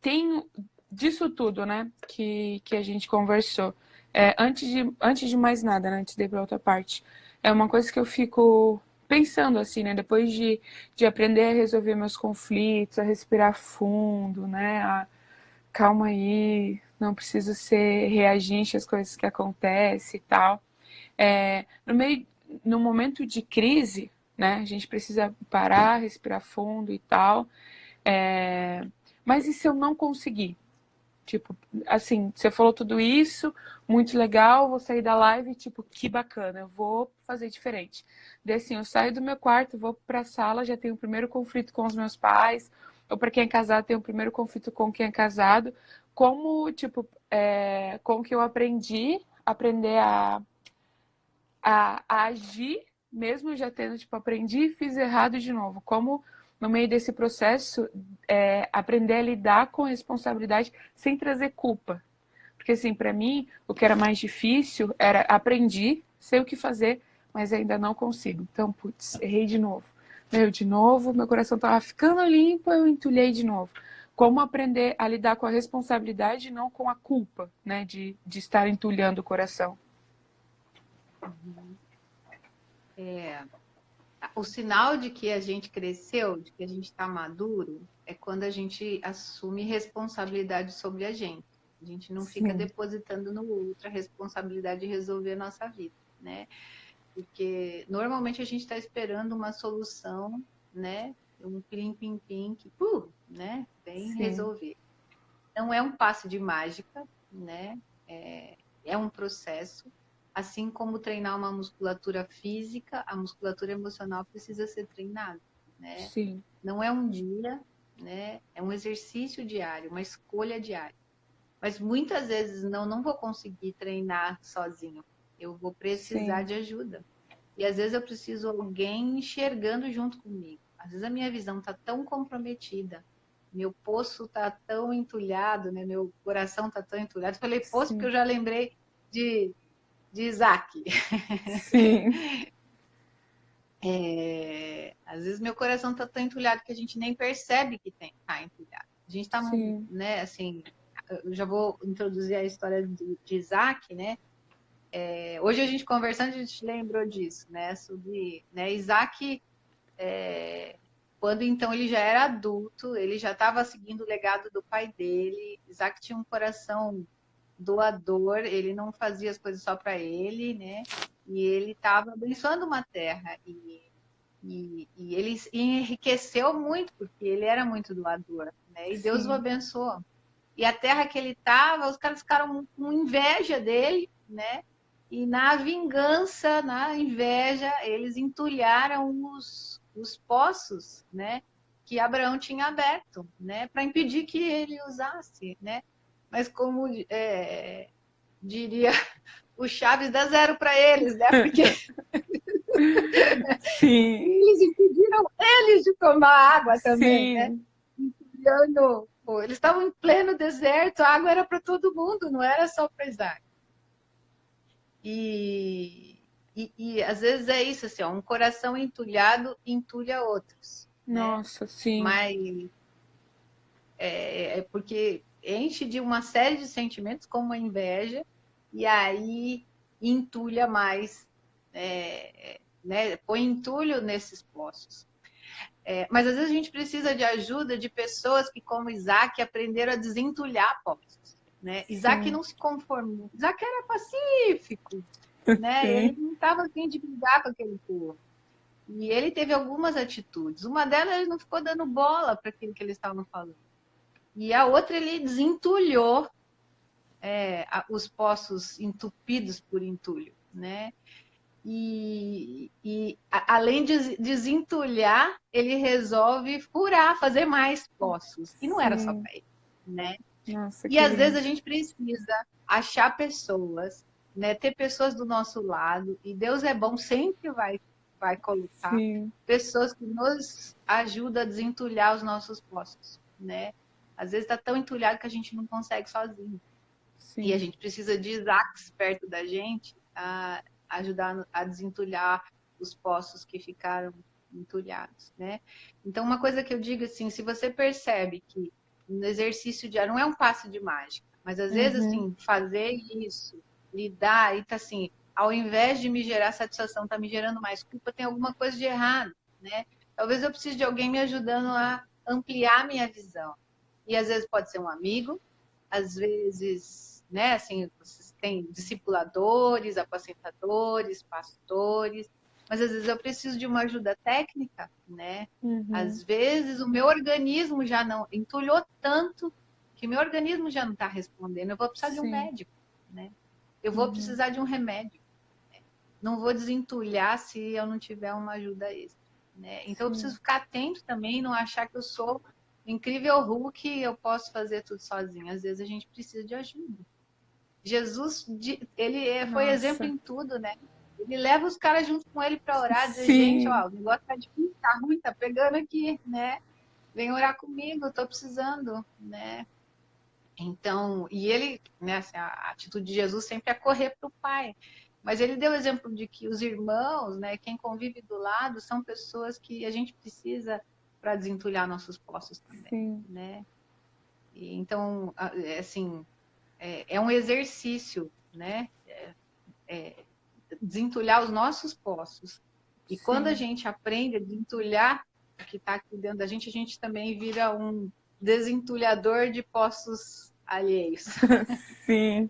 tem disso tudo, né, que a gente conversou. Antes de mais nada, né, antes de ir para outra parte, é uma coisa que eu fico pensando assim, né, depois de aprender a resolver meus conflitos, a respirar fundo, né, calma aí, não preciso ser reagente às coisas que acontecem e tal. No meio, no momento de crise, né, a gente precisa parar, respirar fundo e tal. É, mas e se eu não conseguir? Tipo, assim, você falou tudo isso, muito legal, vou sair da live, tipo, que bacana, eu vou fazer diferente. Daí assim, eu saio do meu quarto, vou pra sala, já tenho o primeiro conflito com os meus pais, ou para quem é casado, tem o primeiro conflito com quem é casado. Como, tipo, como que eu aprender a agir mesmo já tendo, tipo, aprendi e fiz errado de novo. Como no meio desse processo, aprender a lidar com a responsabilidade sem trazer culpa. Porque, assim, para mim, o que era mais difícil era aprendi, sei o que fazer, mas ainda não consigo. Então, putz, errei de novo. Meu, de novo, meu coração tava ficando limpo, eu entulhei de novo. Como aprender a lidar com a responsabilidade e não com a culpa, né, de estar entulhando o coração. Uhum. É, o sinal de que a gente cresceu, de que a gente está maduro, é quando a gente assume responsabilidade sobre a gente. A gente não fica Sim, depositando no outro a responsabilidade de resolver a nossa vida, né? Porque normalmente a gente está esperando uma solução, né? Um plim-pim-pim que, né? Vem sim, resolver. Não é um passe de mágica, né? É um processo. Assim como treinar uma musculatura física, a musculatura emocional precisa ser treinada, né? sim, Não é um dia, né? É um exercício diário, uma escolha diária. Mas muitas vezes não vou conseguir treinar sozinho. Eu vou precisar sim, de ajuda. E às vezes eu preciso de alguém enxergando junto comigo. Às vezes a minha visão está tão comprometida, meu poço está tão entulhado, né? Meu coração está tão entulhado. Eu falei poço porque sim, eu já lembrei de Isaac. sim, Às vezes meu coração está tão entulhado que a gente nem percebe que está entulhado. A gente está, sim, né, assim, eu já vou introduzir a história de Isaac, né? Hoje a gente conversando, a gente lembrou disso, né? Sobre, né, Isaac, quando então ele já era adulto, ele já estava seguindo o legado do pai dele. Isaac tinha um coração doador, ele não fazia as coisas só para ele, né? E ele estava abençoando uma terra. E ele enriqueceu muito, porque ele era muito doador, né? E Deus o sim, abençoou. E a terra que ele estava, os caras ficaram com inveja dele, né? E na vingança, na inveja, eles entulharam os poços, né? Que Abraão tinha aberto, né? Para impedir que ele usasse, né? Mas como diria o Chaves, dá zero para eles, né? Porque sim, eles impediram eles de tomar água também, né? sim, Entulhando, pô, eles estavam em pleno deserto, a água era para todo mundo, não era só para Isaac. E às vezes é isso, assim, ó, um coração entulhado entulha outros, né? nossa, sim, Mas é porque enche de uma série de sentimentos, como a inveja, e aí entulha mais, né? Põe entulho nesses poços. Mas às vezes a gente precisa de ajuda de pessoas que, como Isaac, aprenderam a desentulhar poços. Né? Isaac sim, não se conformou. Isaac era pacífico, né? Ele sim, não estava afim de brigar com aquele povo. E ele teve algumas atitudes. Uma delas, ele não ficou dando bola para aquilo que eles estavam falando. E a outra, ele desentulhou os poços entupidos por entulho, né? Além de desentulhar, ele resolve furar, fazer mais poços. E não era só sim, para ele, né? nossa, E que às vezes lindo, a gente precisa achar pessoas, né? Ter pessoas do nosso lado. E Deus é bom, sempre vai colocar sim, pessoas que nos ajudam a desentulhar os nossos poços, né? Às vezes está tão entulhado que a gente não consegue sozinho. E a sim, gente precisa de Isaacs perto da gente a ajudar a desentulhar os poços que ficaram entulhados, né? Então, uma coisa que eu digo assim, se você percebe que no exercício diário não é um passo de mágica, mas às vezes uhum, assim, fazer isso, lidar e tá assim, ao invés de me gerar satisfação, tá me gerando mais culpa, tem alguma coisa de errado, né? Talvez eu precise de alguém me ajudando a ampliar minha visão. E às vezes pode ser um amigo, às vezes, né, assim, vocês têm discipuladores, apacentadores, pastores, mas às vezes eu preciso de uma ajuda técnica, né? uhum, Às vezes o meu organismo já não entulhou tanto que meu organismo já não está respondendo. Eu vou precisar de um sim, médico, né? Eu vou uhum, precisar de um remédio. Não vou desentulhar se eu não tiver uma ajuda extra, né? Então eu preciso sim, ficar atento também, não achar que eu sou incrível Hulk e eu posso fazer tudo sozinho. Às vezes a gente precisa de ajuda. Jesus, ele foi exemplo nossa, em tudo, né? Ele leva os caras junto com ele para orar, dizer, gente, Sim, ó, o negócio tá difícil, tá ruim, tá pegando aqui, né? Vem orar comigo, eu tô precisando, né? Então, e ele, né, assim, a atitude de Jesus sempre é correr para o Pai. Mas ele deu o exemplo de que os irmãos, né, quem convive do lado, são pessoas que a gente precisa para desentulhar nossos poços também, sim, né? E, então, assim, é um exercício, né? Desentulhar os nossos poços. E quando a sim, gente aprende a desentulhar o que está aqui dentro da gente, a gente também vira um desentulhador de poços alheios. sim.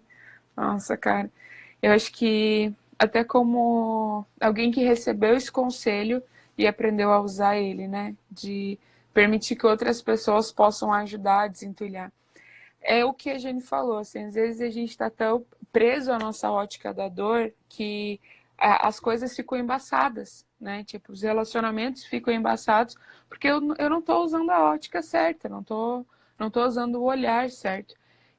Nossa, cara. Eu acho que até como alguém que recebeu esse conselho e aprendeu a usar ele, né? De permitir que outras pessoas possam ajudar a desentulhar. É o que a Jenny falou, assim, às vezes a gente está tão preso à nossa ótica da dor que as coisas ficam embaçadas, né? Tipo, os relacionamentos ficam embaçados porque eu não estou usando a ótica certa, não tô usando o olhar certo.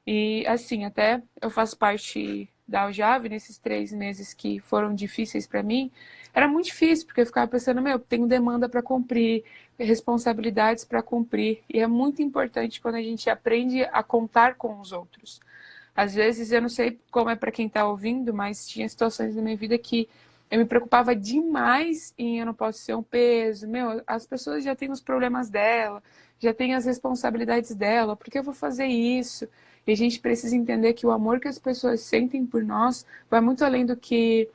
E assim, até eu faço parte da Aljave nesses 3 meses que foram difíceis para mim, era muito difícil, porque eu ficava pensando, meu, tenho demanda para cumprir, responsabilidades para cumprir. E é muito importante quando a gente aprende a contar com os outros. Às vezes, eu não sei como é para quem está ouvindo, mas tinha situações na minha vida que eu me preocupava demais em eu não posso ser um peso. Meu, as pessoas já têm os problemas dela, já têm as responsabilidades dela, por que eu vou fazer isso? E a gente precisa entender que o amor que as pessoas sentem por nós vai muito além do que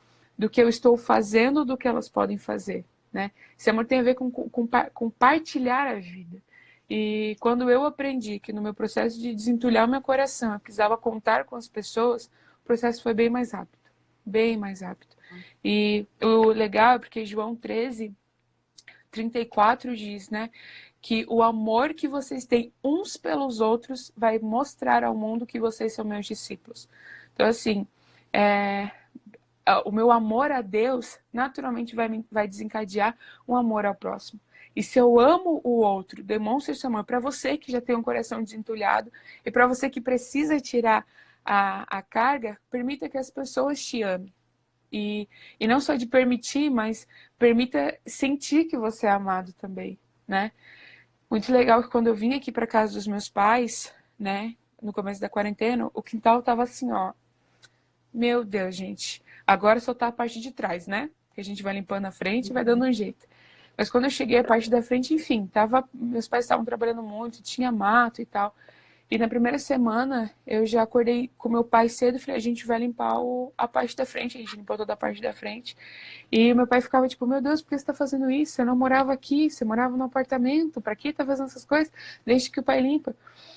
eu estou fazendo, do que elas podem fazer, né? Esse amor tem a ver com partilhar a vida. E quando eu aprendi que no meu processo de desentulhar o meu coração eu precisava contar com as pessoas, o processo foi bem mais rápido. Bem mais rápido. E o legal é porque João 13:34 diz, né, que o amor que vocês têm uns pelos outros vai mostrar ao mundo que vocês são meus discípulos. Então, assim, é, o meu amor a Deus naturalmente vai desencadear um amor ao próximo. E se eu amo o outro, demonstre esse amor para você que já tem um coração desentulhado e para você que precisa tirar a carga, permita que as pessoas te amem. E não só de permitir, mas permita sentir que você é amado também, né? Muito legal que quando eu vim aqui para casa dos meus pais, né, no começo da quarentena, o quintal tava assim, ó, meu Deus, gente. Agora só tá a parte de trás, né? Que a gente vai limpando a frente e vai dando um jeito. Mas quando eu cheguei a parte da frente, enfim, meus pais estavam trabalhando muito, tinha mato e tal. E na primeira semana eu já acordei com meu pai cedo e falei, a gente vai limpar a parte da frente, a gente limpou toda a parte da frente. E meu pai ficava tipo, meu Deus, por que você tá fazendo isso? Você não morava aqui, você morava no apartamento, pra que tá fazendo essas coisas? Desde que o pai limpa.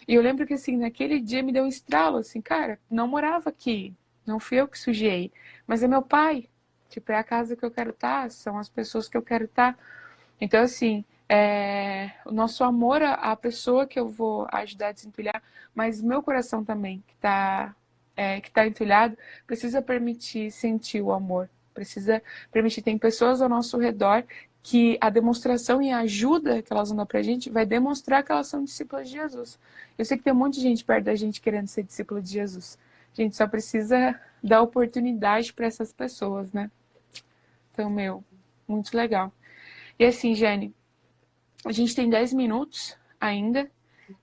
E eu lembro que assim, naquele dia me deu um estralo, assim, cara, não morava aqui, não fui eu que sujei, mas é meu pai. Tipo, é a casa que eu quero estar, são as pessoas que eu quero estar. Então, assim, o nosso amor à pessoa que eu vou ajudar a desentulhar, mas meu coração também, que tá entulhado, precisa permitir sentir o amor. Precisa permitir. Tem pessoas ao nosso redor que a demonstração e a ajuda que elas vão dar pra gente vai demonstrar que elas são discípulas de Jesus. Eu sei que tem um monte de gente perto da gente querendo ser discípula de Jesus. A gente só precisa dar oportunidade para essas pessoas, né? Então, meu, muito legal. E assim, Jane, a gente tem 10 minutos ainda.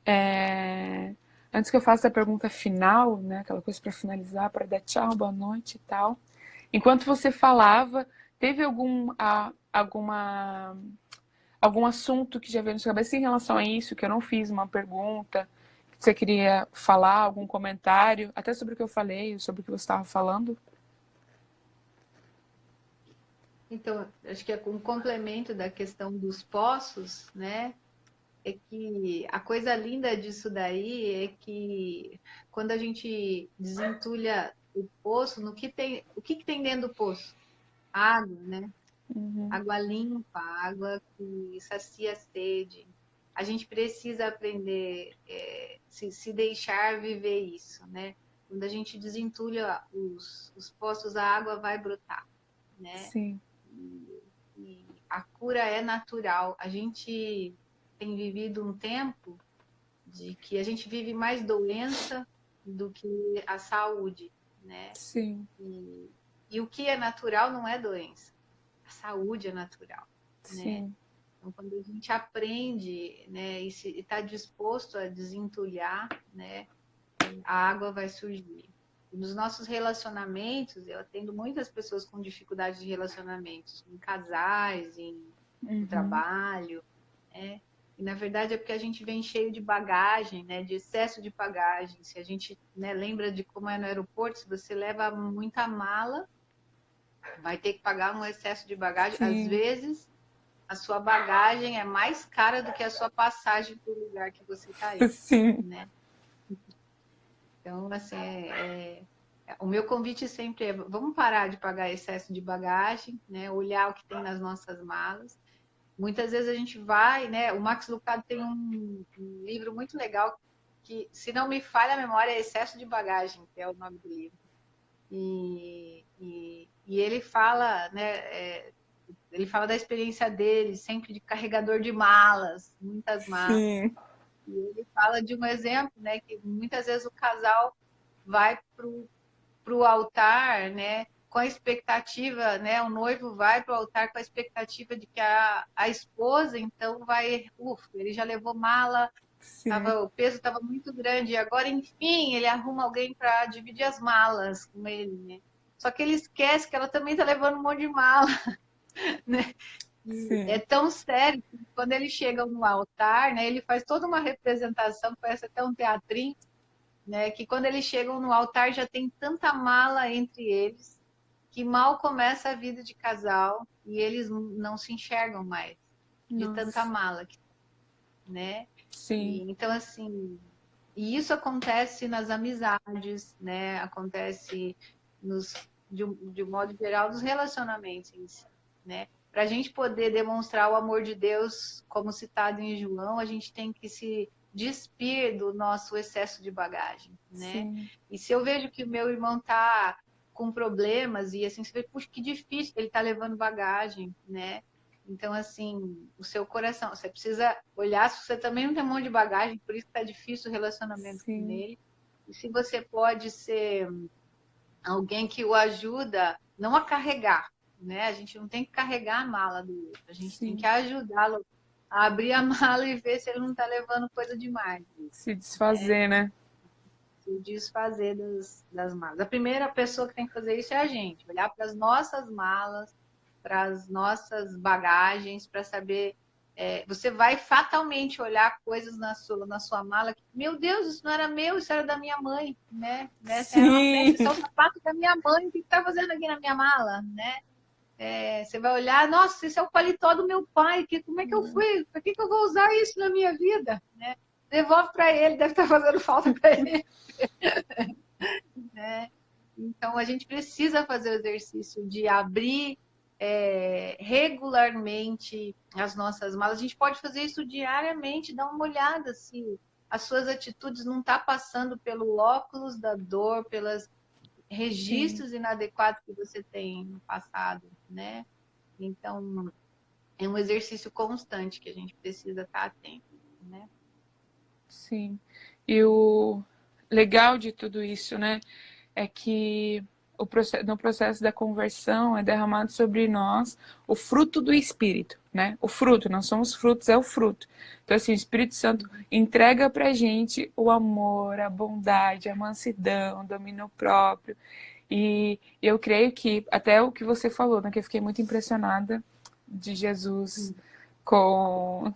É, Antes que eu faça a pergunta final, né, aquela coisa para finalizar, para dar tchau, boa noite e tal. Enquanto você falava, teve algum assunto que já veio na sua cabeça em relação a isso, que eu não fiz uma pergunta, que você queria falar, algum comentário, até sobre o que eu falei, sobre o que você estava falando? Então, acho que é um complemento da questão dos poços, né? É que a coisa linda disso daí é que quando a gente desentulha o poço, o que que tem dentro do poço? Água, né? Uhum. Água limpa, água que sacia a sede. A gente precisa aprender, se deixar viver isso, né? Quando a gente desentulha os poços, a água vai brotar, né? Sim, E a cura é natural. A gente tem vivido um tempo de que a gente vive mais doença do que a saúde, né? sim, E o que é natural não é doença. A saúde é natural, né? Sim. Então, quando a gente aprende, né, e está disposto a desentulhar, né, a água vai surgir. E nos nossos relacionamentos, eu atendo muitas pessoas com dificuldade de relacionamentos, em casais, no trabalho, né? E na verdade é porque a gente vem cheio de bagagem, né, de excesso de bagagem. Se a gente, né, lembra de como é no aeroporto, se você leva muita mala, vai ter que pagar um excesso de bagagem. Às Sim. vezes, a sua bagagem é mais cara do que a sua passagem para o lugar que você está indo, Sim. né? Então, assim, o meu convite sempre é: vamos parar de pagar excesso de bagagem, né? Olhar o que tem nas nossas malas. Muitas vezes a gente vai, né? O Max Lucado tem um livro muito legal que, se não me falha a memória, é Excesso de Bagagem, que é o nome do livro. E ele fala, né? Ele fala da experiência dele, sempre de carregador de malas, muitas malas. Sim. E ele fala de um exemplo, né? Que muitas vezes o casal vai para o altar, né? Com a expectativa, né? O noivo vai para o altar com a expectativa de que a esposa, então, vai... ele já levou mala, o peso estava muito grande, e agora, enfim, ele arruma alguém para dividir as malas com ele, né? Só que ele esquece que ela também está levando um monte de mala, né? E é Sim. tão sério que quando eles chegam no altar, né? Ele faz toda uma representação, parece até um teatrinho, né? Que quando eles chegam no altar já tem tanta mala entre eles que mal começa a vida de casal e eles não se enxergam mais de tanta Nossa. mala, né? Sim. Então, assim, e isso acontece nas amizades, né? Acontece de um modo geral nos relacionamentos em si, né? Para a gente poder demonstrar o amor de Deus, como citado em João, a gente tem que se despir do nosso excesso de bagagem, né? Sim. E se eu vejo que o meu irmão tá com problemas e assim, você vê, puxa, que difícil, ele tá levando bagagem, né? Então, assim, o seu coração, você precisa olhar se você também não tem um monte de bagagem, por isso que tá difícil o relacionamento com Sim. ele. E se você pode ser alguém que o ajuda não a carregar, né? A gente não tem que carregar a mala do outro, a gente tem que Sim. ajudá-lo a abrir a mala e ver se ele não está levando coisa demais, Se né? desfazer, né? Se desfazer das malas. A primeira pessoa que tem que fazer isso é a gente, olhar para as nossas malas, para as nossas bagagens, para saber. Você vai fatalmente olhar coisas na sua mala que, meu Deus, isso não era meu, isso era da minha mãe, né? Assim, nossa, Sim. isso é o sapato da minha mãe, o que está fazendo aqui na minha mala, né? Você vai olhar, nossa, isso é o paletó do meu pai, como é que eu fui? Para que eu vou usar isso na minha vida, né? Devolve para ele, deve estar fazendo falta para ele, né? Então, a gente precisa fazer o exercício de abrir regularmente as nossas malas. A gente pode fazer isso diariamente, dar uma olhada se as suas atitudes não estão passando pelo óculos da dor, pelos Sim. registros inadequados que você tem no passado, né? Então, é um exercício constante que a gente precisa estar atento, né? Sim. E o legal de tudo isso, né, é que no processo da conversão é derramado sobre nós o fruto do Espírito, né? O fruto, não somos frutos, é o fruto. Então, assim, o Espírito Santo entrega pra gente o amor, a bondade, a mansidão, o domínio próprio. E eu creio que, até o que você falou, né, que eu fiquei muito impressionada de Jesus com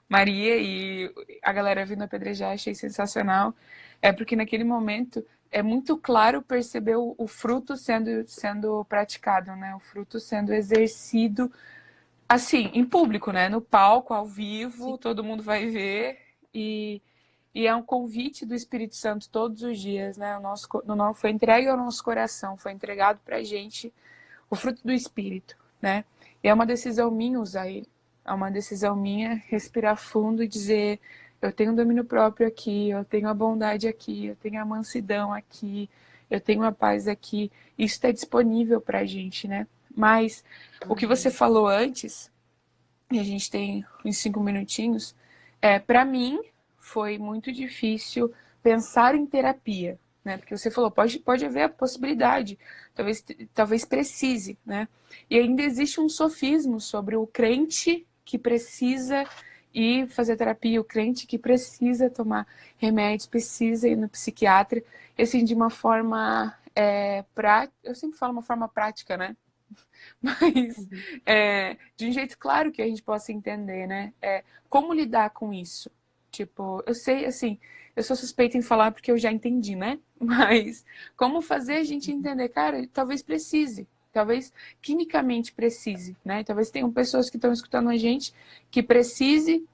Maria e a galera vindo apedrejar, achei sensacional. É porque naquele momento é muito claro perceber o fruto sendo praticado, né? O fruto sendo exercido, assim, em público, né? No palco, ao vivo, Sim. todo mundo vai ver. E é um convite do Espírito Santo todos os dias, né? Foi entregue ao nosso coração, foi entregado pra gente o fruto do Espírito, né? E é uma decisão minha usar ele. É uma decisão minha respirar fundo e dizer: eu tenho domínio próprio aqui, eu tenho a bondade aqui, eu tenho a mansidão aqui, eu tenho a paz aqui. Isso está disponível para a gente, né? Mas o que você falou antes, e a gente tem uns 5 minutinhos, para mim foi muito difícil pensar em terapia, né? Porque você falou, pode haver a possibilidade, talvez precise, né? E ainda existe um sofismo sobre o crente que precisa ir fazer terapia, o crente que precisa tomar remédios, precisa ir no psiquiatra, e assim, de uma forma eu sempre falo uma forma prática, né? Mas de um jeito claro que a gente possa entender, né? Como lidar com isso? Tipo, eu sei, assim, eu sou suspeita em falar porque eu já entendi, né? Mas como fazer a gente entender, cara, talvez precise, talvez quimicamente precise, né? Talvez tenham pessoas que estão escutando a gente que precise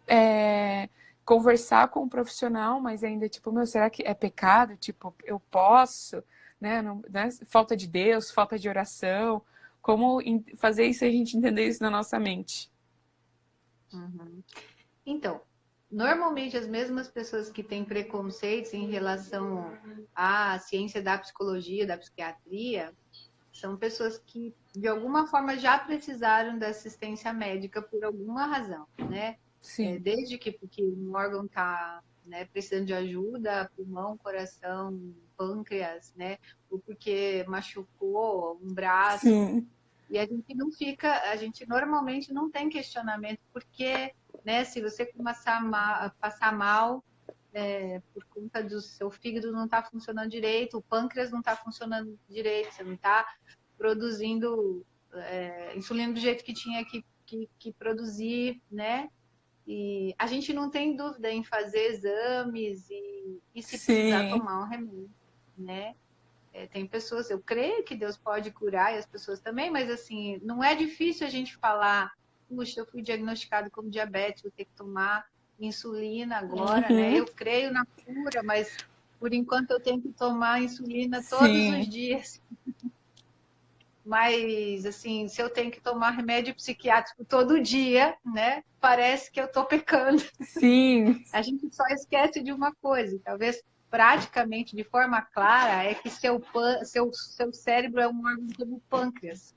conversar com um profissional, mas ainda, tipo, meu, será que é pecado? Tipo, eu posso, né? Não, né? Falta de Deus, falta de oração. Como fazer isso e a gente entender isso na nossa mente? Uhum. Então, normalmente as mesmas pessoas que têm preconceitos em relação à ciência da psicologia, da psiquiatria, são pessoas que, de alguma forma, já precisaram da assistência médica por alguma razão, né? Sim. Desde que porque um órgão está, né, precisando de ajuda, pulmão, coração, pâncreas, né? Ou porque machucou um braço. Sim. E a gente não fica, a gente normalmente não tem questionamento, porque, né, se você começar a passar mal, por conta do seu fígado não está funcionando direito, o pâncreas não está funcionando direito, você não está produzindo insulina do jeito que tinha que produzir, né? E a gente não tem dúvida em fazer exames e se precisar Sim. tomar um remédio, né? Tem pessoas, eu creio que Deus pode curar e as pessoas também, mas assim, não é difícil a gente falar, puxa, eu fui diagnosticado com diabetes, vou ter que tomar insulina agora, né? Uhum. Eu creio na cura, mas por enquanto eu tenho que tomar insulina todos os Sim. dias. Mas assim, se eu tenho que tomar remédio psiquiátrico todo dia, né? Parece que eu tô pecando. Sim. A gente só esquece de uma coisa, talvez praticamente de forma clara, é que seu cérebro é um órgão como o pâncreas.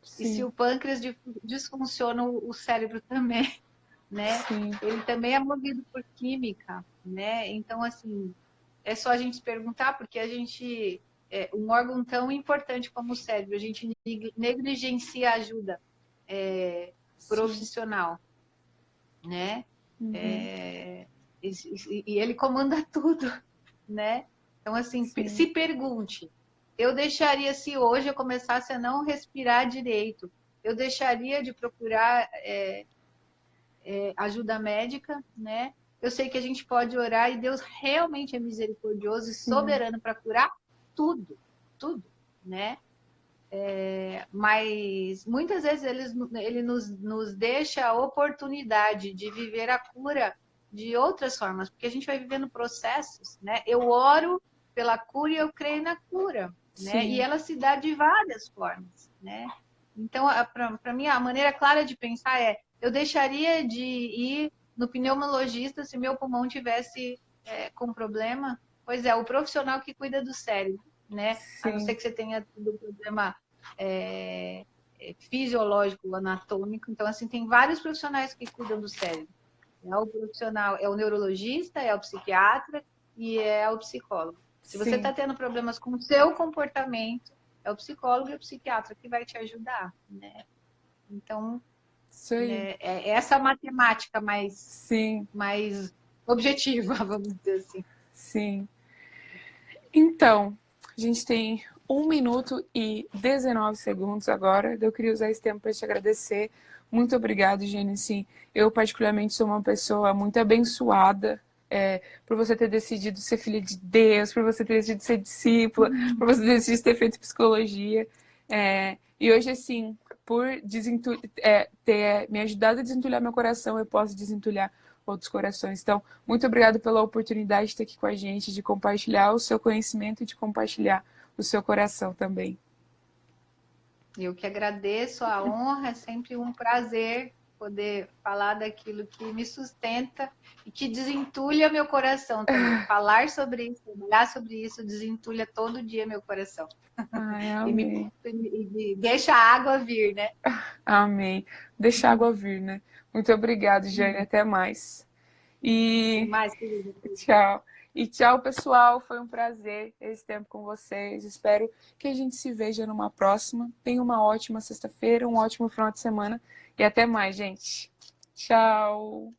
E se Sim. o pâncreas disfunciona, o cérebro também, né? Sim. Ele também é movido por química, né? Então, assim, é só a gente se perguntar, porque a gente, um órgão tão importante como o cérebro, a gente negligencia a ajuda Sim. profissional, né? Uhum. E ele comanda tudo, né? Então, assim, Sim. se pergunte, eu deixaria, se hoje eu começasse a não respirar direito, eu deixaria de procurar ajuda médica, né? Eu sei que a gente pode orar e Deus realmente é misericordioso e Sim. soberano para curar tudo, tudo, né? Mas muitas vezes ele nos deixa a oportunidade de viver a cura de outras formas, porque a gente vai vivendo processos, né? Eu oro pela cura e eu creio na cura, né? E Sim. ela se dá de várias formas, né? Então, para mim, a maneira clara de pensar é: eu deixaria de ir no pneumologista se meu pulmão tivesse com problema? Pois é, o profissional que cuida do cérebro, né? A não ser Sim. que você tenha tido um problema é, fisiológico, anatômico. Então, assim, tem vários profissionais que cuidam do cérebro. É o profissional, é o neurologista, é o psiquiatra e é o psicólogo. Se você está Sim. tendo problemas com o seu comportamento, é o psicólogo e o psiquiatra que vai te ajudar, né? Então, Isso aí. né, é essa matemática Sim. mais objetiva, vamos dizer assim. Sim. Então, a gente tem 1 minuto e 19 segundos agora. Eu queria usar esse tempo para te agradecer. Muito obrigado, Gênesis. Eu, particularmente, sou uma pessoa muito abençoada por você ter decidido ser filha de Deus, por você ter decidido ser discípula, por você ter decidido ter feito psicologia. E hoje, assim, por ter me ajudado a desentulhar meu coração, eu posso desentulhar outros corações. Então, muito obrigado pela oportunidade de estar aqui com a gente, de compartilhar o seu conhecimento e de compartilhar o seu coração também. Eu que agradeço a honra, é sempre um prazer poder falar daquilo que me sustenta e que desentulha meu coração também. Falar sobre isso, olhar sobre isso, desentulha todo dia meu coração. Ai, E amém. me deixa a água vir, né? Amém. Deixa a água vir, né? Muito obrigado, Jane. Até mais. Até E mais, querida. tchau. E tchau, pessoal. Foi um prazer esse tempo com vocês. Espero que a gente se veja numa próxima. Tenha uma ótima sexta-feira, um ótimo final de semana. E até mais, gente. Tchau.